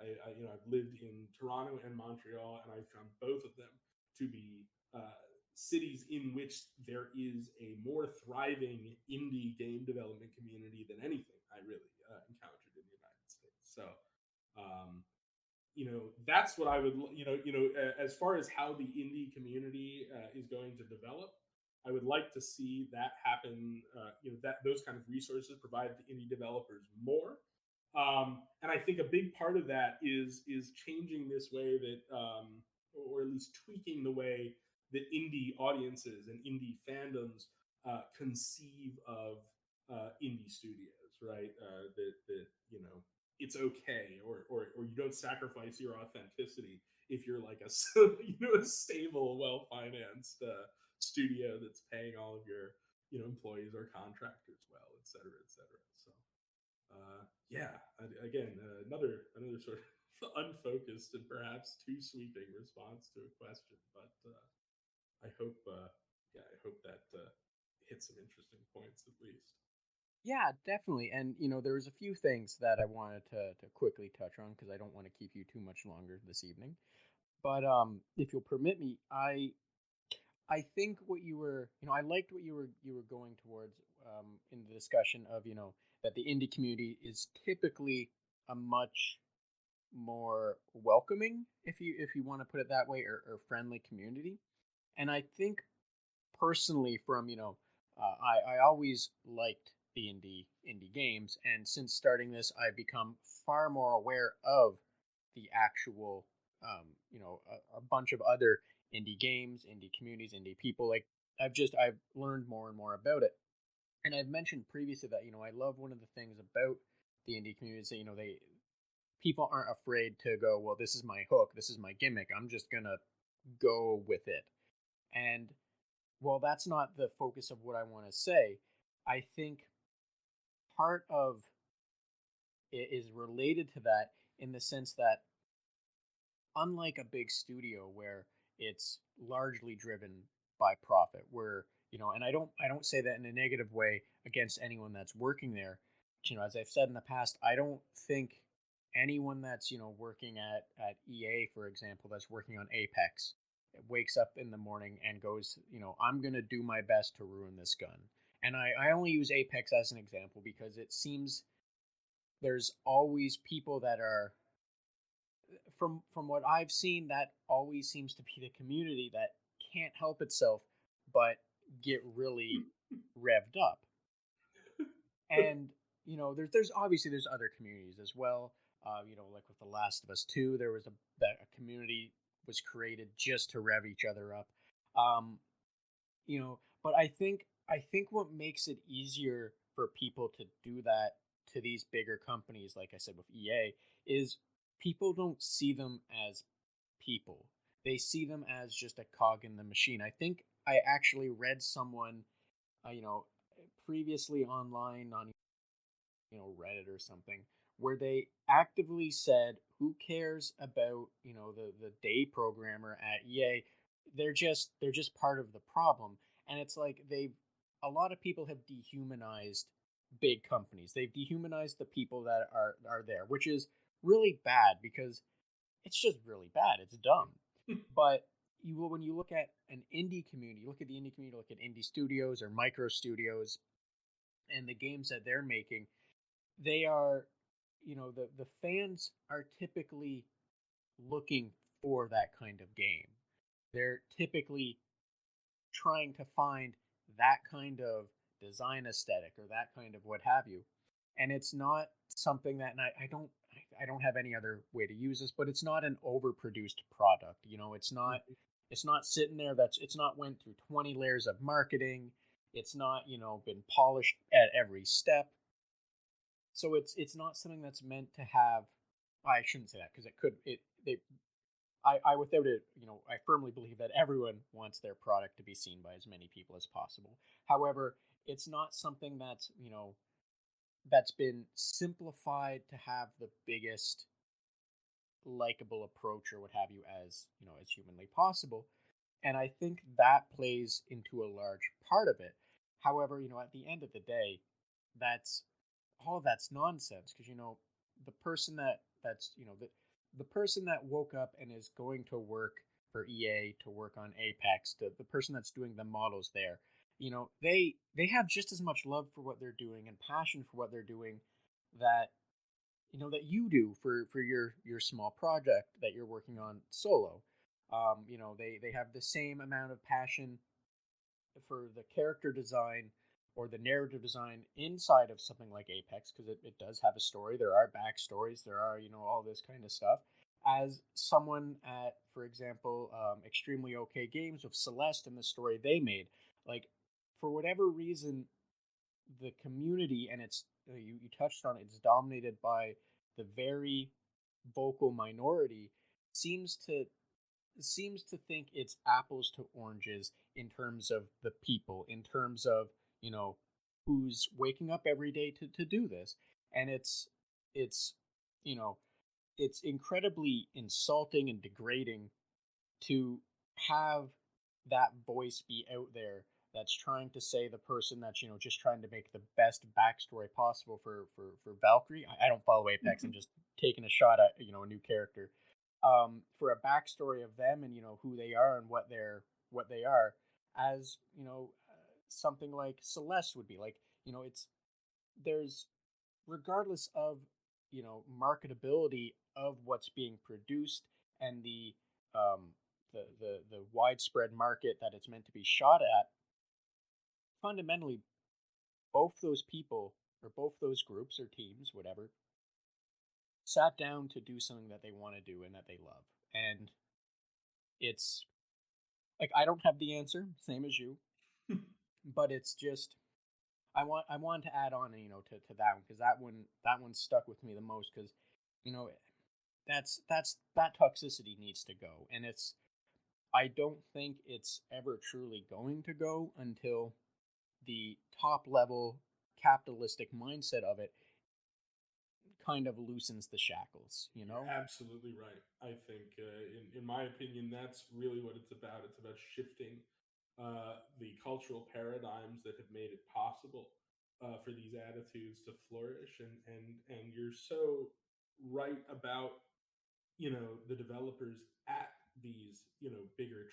I've lived in Toronto and Montreal, and I found both of them to be cities in which there is a more thriving indie game development community than anything I really encountered in the United States. So, um, that's what I would, as far as how the indie community is going to develop, I would like to see that happen. That those kind of resources provided to indie developers more. And I think a big part of that is changing this way that, or at least tweaking the way that indie audiences and indie fandoms conceive of indie studios, right? That it's okay, or you don't sacrifice your authenticity if you're like a a stable, well financed studio that's paying all of your employees or contractors well, et cetera, et cetera. So yeah, again, another sort of unfocused and perhaps too sweeping response to a question, but I hope I hope that hit some interesting points at least. Yeah, definitely. And there was a few things that I wanted to quickly touch on because I don't want to keep you too much longer this evening. But if you'll permit me, I think what you were, I liked what you were going towards in the discussion of, that the indie community is typically a much more welcoming, if you want to put it that way, or friendly community. And I think personally, from I always liked the indie games, and since starting this, I've become far more aware of the actual a bunch of other indie games, indie communities, indie people. Like I've learned more and more about it. And I've mentioned previously that I love one of the things about the indie community is that they people aren't afraid to go, well, this is my hook, this is my gimmick, I'm just gonna go with it. And well, that's not the focus of what I want to say. I think part of it is related to that in the sense that, unlike a big studio where it's largely driven by profit, where and I don't say that in a negative way against anyone that's working there. As I've said in the past, I don't think anyone that's working at EA, for example, that's working on Apex, wakes up in the morning and goes, I'm gonna do my best to ruin this gun. And I only use Apex as an example because it seems there's always people that are, from what I've seen, that always seems to be the community that can't help itself but get really revved up. And there's obviously there's other communities as well. Like with The Last of Us 2, there was a community was created just to rev each other up. But I think what makes it easier for people to do that to these bigger companies, like I said with EA, is people don't see them as people. They see them as just a cog in the machine. I think I actually read someone, uh, you know, previously online on Reddit or something, where they actively said, "Who cares about the day programmer at EA? They're just part of the problem." And it's like a lot of people have dehumanized big companies. They've dehumanized the people that are there, which is really bad because it's just really bad. It's dumb. But when you look at an indie community, look at the indie community, look at indie studios or micro studios and the games that they're making, they are, the fans are typically looking for that kind of game. They're typically trying to find that kind of design aesthetic or that kind of what have you. And it's not something that, and I don't have any other way to use this, but it's not an overproduced product. Mhm. It's not sitting there. It's not went through 20 layers of marketing. It's not been polished at every step. So it's not something that's meant to have. I shouldn't say that because it could it they I without it, I firmly believe that everyone wants their product to be seen by as many people as possible. However, it's not something that's been simplified to have the biggest likable approach or what have you as humanly possible. And I think that plays into a large part of it. However, at the end of the day, that's all of that's nonsense because the person that's the person that woke up and is going to work for EA to work on Apex, the person that's doing the models there, they have just as much love for what they're doing and passion for what they're doing that that you do for your small project that you're working on solo. They have the same amount of passion for the character design or the narrative design inside of something like Apex because it does have a story. There are backstories. There are all this kind of stuff. As someone at, for example, Extremely OK Games with Celeste and the story they made, like for whatever reason, the community and it's you touched on it, it's dominated by the very vocal minority seems to seems to think it's apples to oranges in terms of the people, in terms of who's waking up every day to do this. And it's you know it's incredibly insulting and degrading to have that voice be out there that's trying to say the person that's just trying to make the best backstory possible for Valkyrie. I don't follow Apex. I'm just taking a shot at a new character. For a backstory of them and who they are and what they are, as something like Celeste would be like. It's there's regardless of marketability of what's being produced and the widespread market that it's meant to be shot at, fundamentally both those people or both those groups or teams, whatever, sat down to do something that they want to do and that they love. And it's like I don't have the answer, same as you, but it's just I want to add on to that one because that one stuck with me the most because you know that toxicity needs to go, and I don't think it's ever truly going to go until the top level capitalistic mindset of it kind of loosens the shackles, You're absolutely right. I think, in my opinion, that's really what it's about. It's about shifting the cultural paradigms that have made it possible for these attitudes to flourish. And you're so right about the developers at these bigger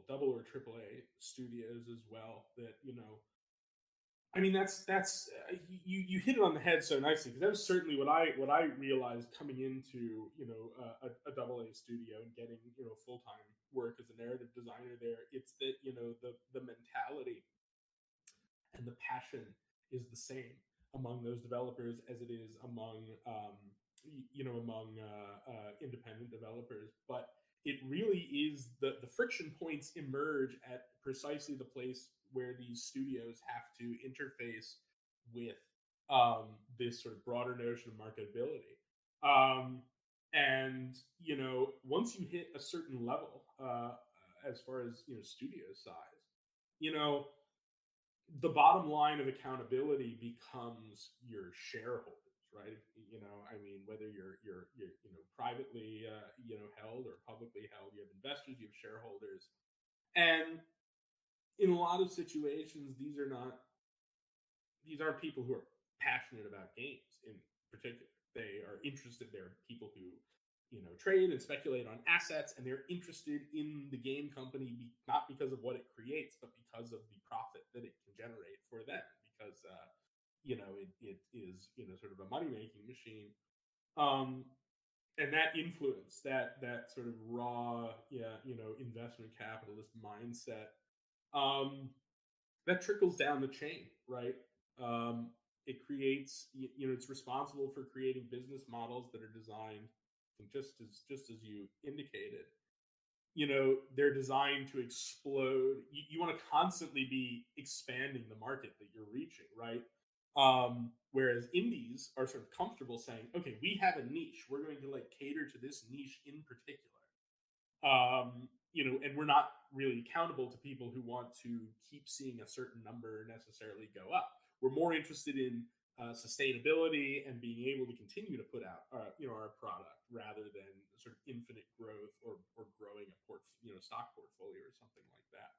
double or triple A studios as well. That I mean, you hit it on the head so nicely because that was certainly what I realized coming into a double A studio and getting full time work as a narrative designer there. It's that the mentality and the passion is the same among those developers as it is among independent developers. But it really is the friction points emerge at precisely the place where these studios have to interface with this sort of broader notion of marketability. Um, and once you hit a certain level, as far as studio size, you know the bottom line of accountability becomes your shareholders, right? I mean, whether you're privately held or publicly held, you have investors, you have shareholders, and in a lot of situations, these aren't people who are passionate about games in particular. They are interested. They're people who trade and speculate on assets, and they're interested in the game company not because of what it creates, but because of the profit that it can generate for them. Because it is sort of a money making machine. Um, and that influence, that sort of raw, yeah, investment capitalist mindset, um, that trickles down the chain, right? Um, it creates, it's responsible for creating business models that are designed, just as you indicated. They're designed to explode. You want to constantly be expanding the market that you're reaching, right? Whereas indies are sort of comfortable saying, okay, we have a niche, we're going to like cater to this niche in particular. And we're not really accountable to people who want to keep seeing a certain number necessarily go up. We're more interested in sustainability and being able to continue to put out, our product rather than sort of infinite growth, or growing a stock portfolio or something like that.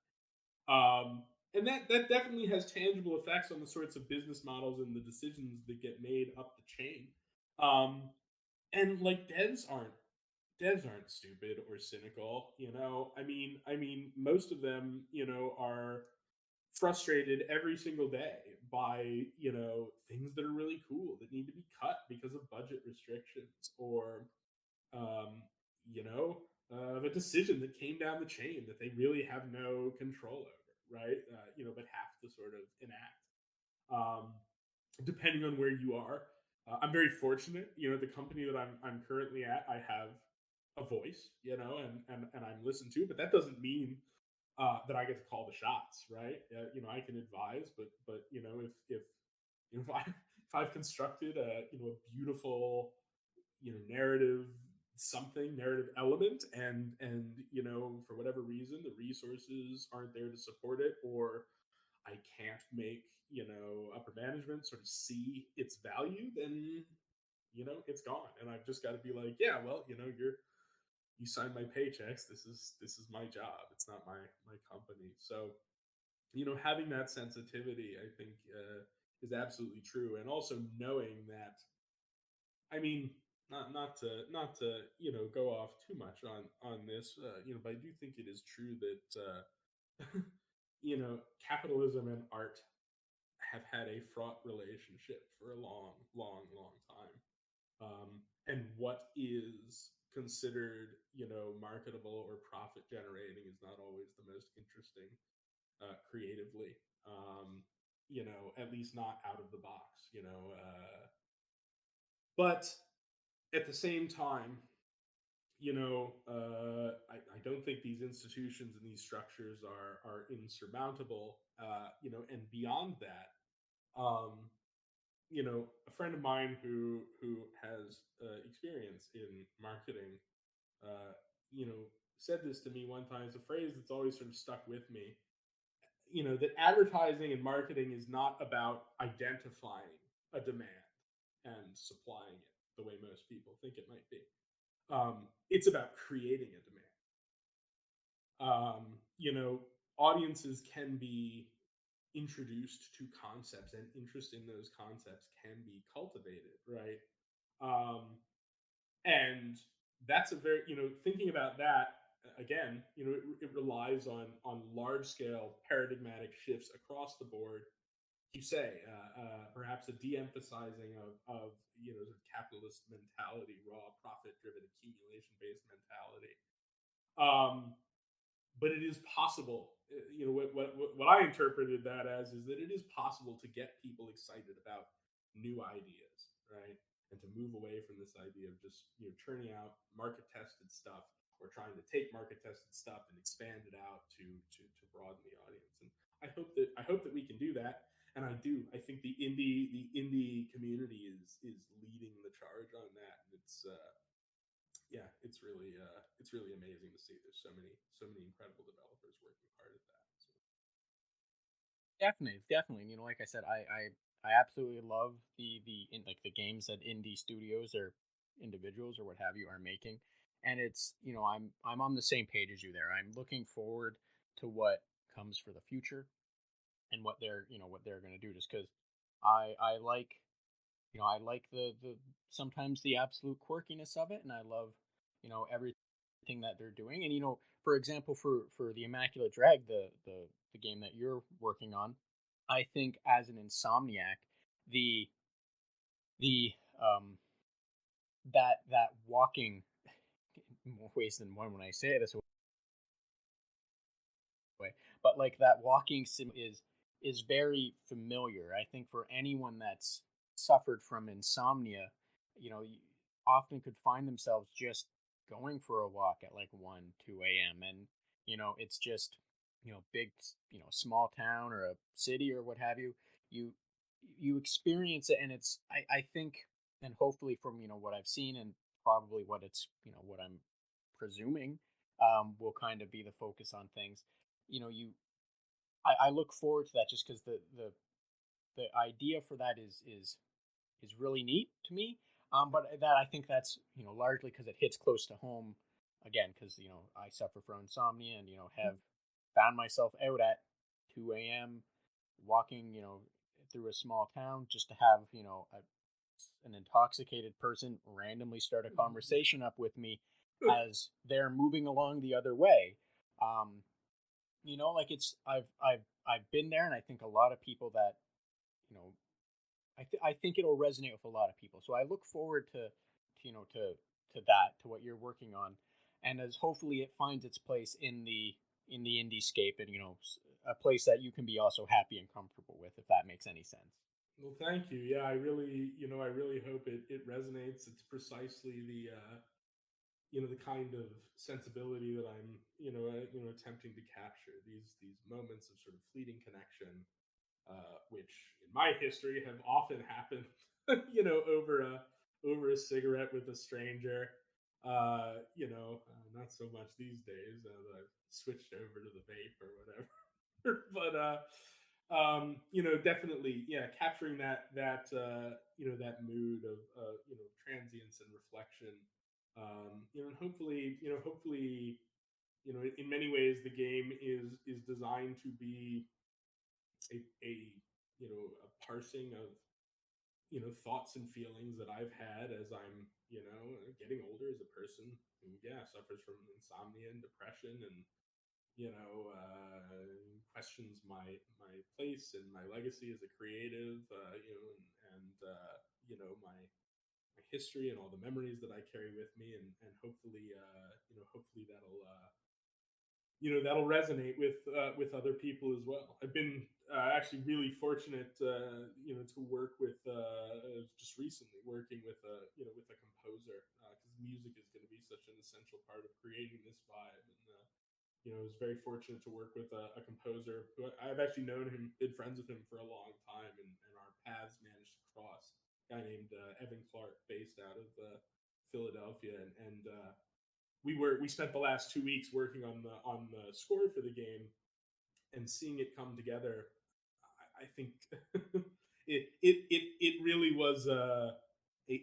And that definitely has tangible effects on the sorts of business models and the decisions that get made up the chain. Um, and like devs aren't stupid or cynical. I mean most of them are frustrated every single day by things that are really cool that need to be cut because of budget restrictions, or um you know of a decision that came down the chain that they really have no control over, right? But have to sort of enact, um depending on where you are. I'm very fortunate. The company that I'm currently at, I have a voice, and I'm listened to. But that doesn't mean that I get to call the shots, right? I can advise, but if I've constructed a beautiful narrative element, and for whatever reason the resources aren't there to support it, or I can't make upper management sort of see its value, then it's gone, and I've just got to be like, yeah, well, you signed my paychecks. This is my job. It's not my company. So having that sensitivity, I think, is absolutely true, and also knowing that. I mean, not to go off too much on this, but I do think it is true that capitalism and art have had a fraught relationship for a long, long, long time. And what is considered, marketable or profit generating is not always the most interesting, creatively. At least not out of the box. But at the same time, I don't think these institutions and these structures are insurmountable. And beyond that, um, a friend of mine who has experience in marketing, uh, you know, said this to me one time. It's a phrase that's always sort of stuck with me. That advertising and marketing is not about identifying a demand and supplying it the way most people think it might be. It's about creating a demand. Um, you know, Audiences can be introduced to concepts, and interest in those concepts can be cultivated, right? Um, and that's a very, thinking about that, again, it relies on large scale paradigmatic shifts across the board. You say, perhaps a de-emphasizing of sort of capitalist mentality, raw profit driven accumulation based mentality. Um, but it is possible. What I interpreted that as is that it is possible to get people excited about new ideas, right? And to move away from this idea of just churning out market tested stuff, or trying to take market tested stuff and expand it out to broaden the audience. And I hope that we can do that. And I do. I think the indie community is leading the charge on that. And yeah, it's really amazing to see. There's so many incredible developers working hard at that. So. Definitely, definitely. And, like I said, I absolutely love like the games that indie studios or individuals or what have you are making, and it's I'm on the same page as you there. I'm looking forward to what comes for the future and what they're going to do, just because I like I like the sometimes the absolute quirkiness of it, and I love everything that they're doing. And for example, for the Immaculate Drag, the game that you're working on, I think as an Insomniac, the the that walking in more ways than one when I say it this way, but like that walking sim is very familiar. I think for anyone that's suffered from insomnia, you often could find themselves just going for a walk at like 1 2 a.m. And it's just big, small town or a city or what have you. You experience it, and I think, and hopefully from what I've seen, and probably what it's what I'm presuming will kind of be the focus on things. You I look forward to that just because the idea for that is really neat to me. But that I think that's largely because it hits close to home. Again, because I suffer from insomnia, and have found myself out at 2 a.m. walking through a small town just to have an intoxicated person randomly start a conversation up with me as they're moving along the other way. Um, like it's I've been there, and I think a lot of people that you know I think it'll resonate with a lot of people. So I look forward to that, to what you're working on, and as hopefully it finds its place in the indie scape, and a place that you can be also happy and comfortable with, if that makes any sense. Well, thank you. Yeah, I really hope it resonates. It's precisely the kind of sensibility that I'm, attempting to capture, these moments of sort of fleeting connection, which in my history have often happened, over a cigarette with a stranger. Not so much these days, as I've switched over to the vape or whatever. But definitely, yeah, capturing that mood of transience and reflection. And hopefully, in many ways, the game is designed to be a a parsing of thoughts and feelings that I've had as I'm getting older, as a person who, yeah, suffers from insomnia and depression, and questions my place and my legacy as a creative, my history and all the memories that I carry with me, and hopefully, that'll resonate with other people as well. I've been actually really fortunate, to work with, just recently working with a composer, because music is going to be such an essential part of creating this vibe. And I was very fortunate to work with a composer who I've actually known him, been friends with him for a long time, and our paths managed to cross. A guy named Evan Clark, based out of Philadelphia, and we spent the last 2 weeks working on the score for the game, and seeing it come together. I think it really was it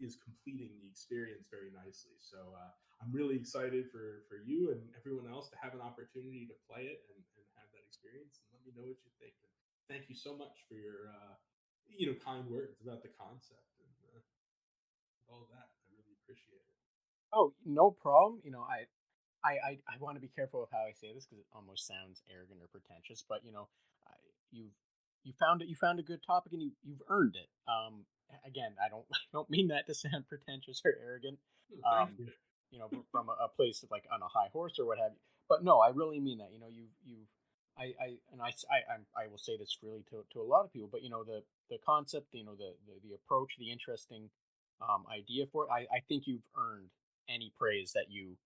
is completing the experience very nicely. So I'm really excited for you and everyone else to have an opportunity to play it, and have that experience. And let me know what you think. And thank you so much for your kind words about the concept, and all of that. I really appreciate it. Oh, no problem. I want to be careful with how I say this because it almost sounds arrogant or pretentious. But I, you've you found a good topic, and you've earned it. Again, I don't I don't mean that to sound pretentious or arrogant. Oh, thank Um, you. from a place of like on a high horse or what have you. But no, I really mean that. You I will say this really to a lot of people. But the concept, the approach, the interesting idea for it. I think you've earned any praise that you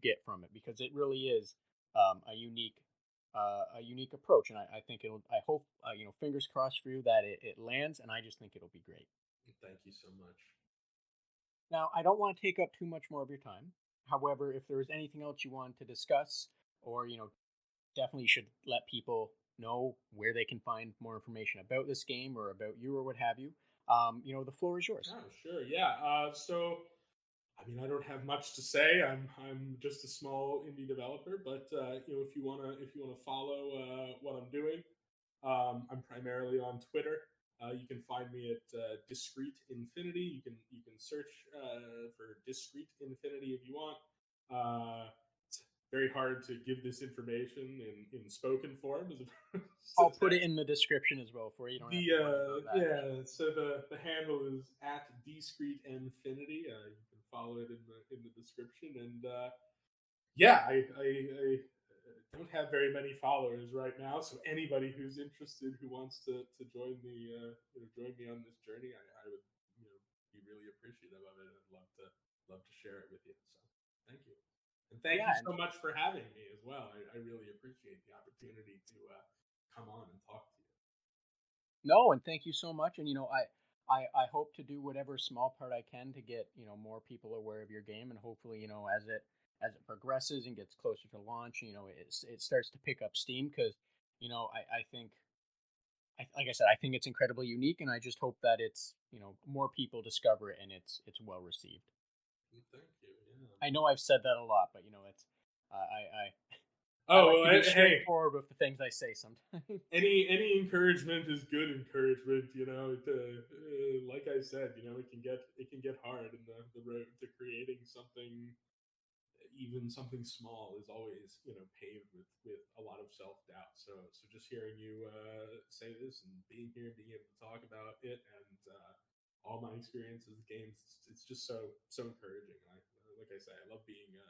get from it, because it really is a unique approach. And I think I hope fingers crossed for you that it lands, and I just think it'll be great. Thank you so much. Now, I don't want to take up too much more of your time. However, if there is anything else you want to discuss, or definitely should let people know where they can find more information about this game or about you or what have you, the floor is yours. Oh, sure. Yeah. So, I mean, I don't have much to say. I'm just a small indie developer, but if you wanna follow what I'm doing, I'm primarily on Twitter. You can find me at Discrete Infinity. You can search for Discrete Infinity if you want. Uh, very hard to give this information in spoken form as opposed I'll to put it text. in the description as well for you. You don't have The to worry about that. yeah, so the handle is at Discrete Infinity. You can follow it in the description, and yeah, I don't have very many followers right now. So anybody who's interested, who wants to join join me on this journey, I would be really appreciative of it. I'd love to share it with you. So thank you, and thank you Yeah, and so much for having me as well. I really appreciate the opportunity to come on and talk to you. no, and thank you so much. And I hope to do whatever small part I can to get more people aware of your game, and hopefully as it progresses and gets closer to launch, it starts to pick up steam because I think like I said, I think it's incredibly unique, and I just hope that it's more people discover it and it's well received. Thank you. Yeah. I know I've said that a lot, but it's I Oh like well, to be hey, straightforward with the things I say sometimes. any encouragement is good encouragement. Like I said, it can get hard, and the road to creating something, even something small, is always paved with a lot of self doubt. So just hearing you say this and being here and being able to talk about it and all my experiences with games, it's just so encouraging. Like I say, I love being a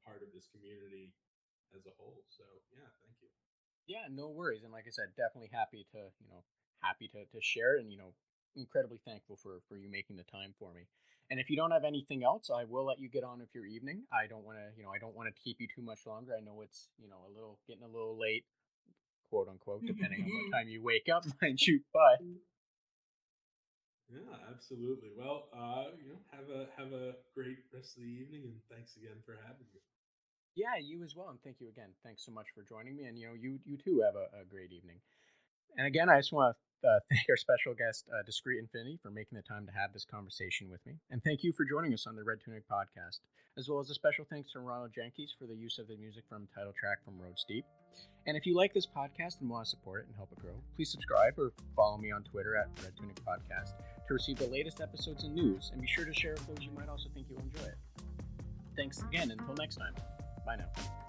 part of this community as a whole. So yeah, thank you. Yeah, no worries. And like I said, definitely happy to share and incredibly thankful for you making the time for me. And if you don't have anything else, I will let you get on with your evening. I don't want to, I don't want to keep you too much longer. I know it's, getting a little late, quote unquote, depending on what time you wake up, mind you. But Yeah, absolutely. Well, have a great rest of the evening, and thanks again for having me. yeah, you as well. And thank you again. Thanks so much for joining me. And you too have a great evening. And again, I just want to thank our special guest, Discrete Infinity, for making the time to have this conversation with me. And thank you for joining us on the Red Tunic podcast, as well as a special thanks to Ronald Jenkins for the use of the music from title track from Road Steep. And if you like this podcast and want to support it and help it grow, please subscribe or follow me on Twitter at Red Tunic Podcast to receive the latest episodes and news. And be sure to share with those you might also think you'll enjoy it. Thanks again. Until next time. Bye now.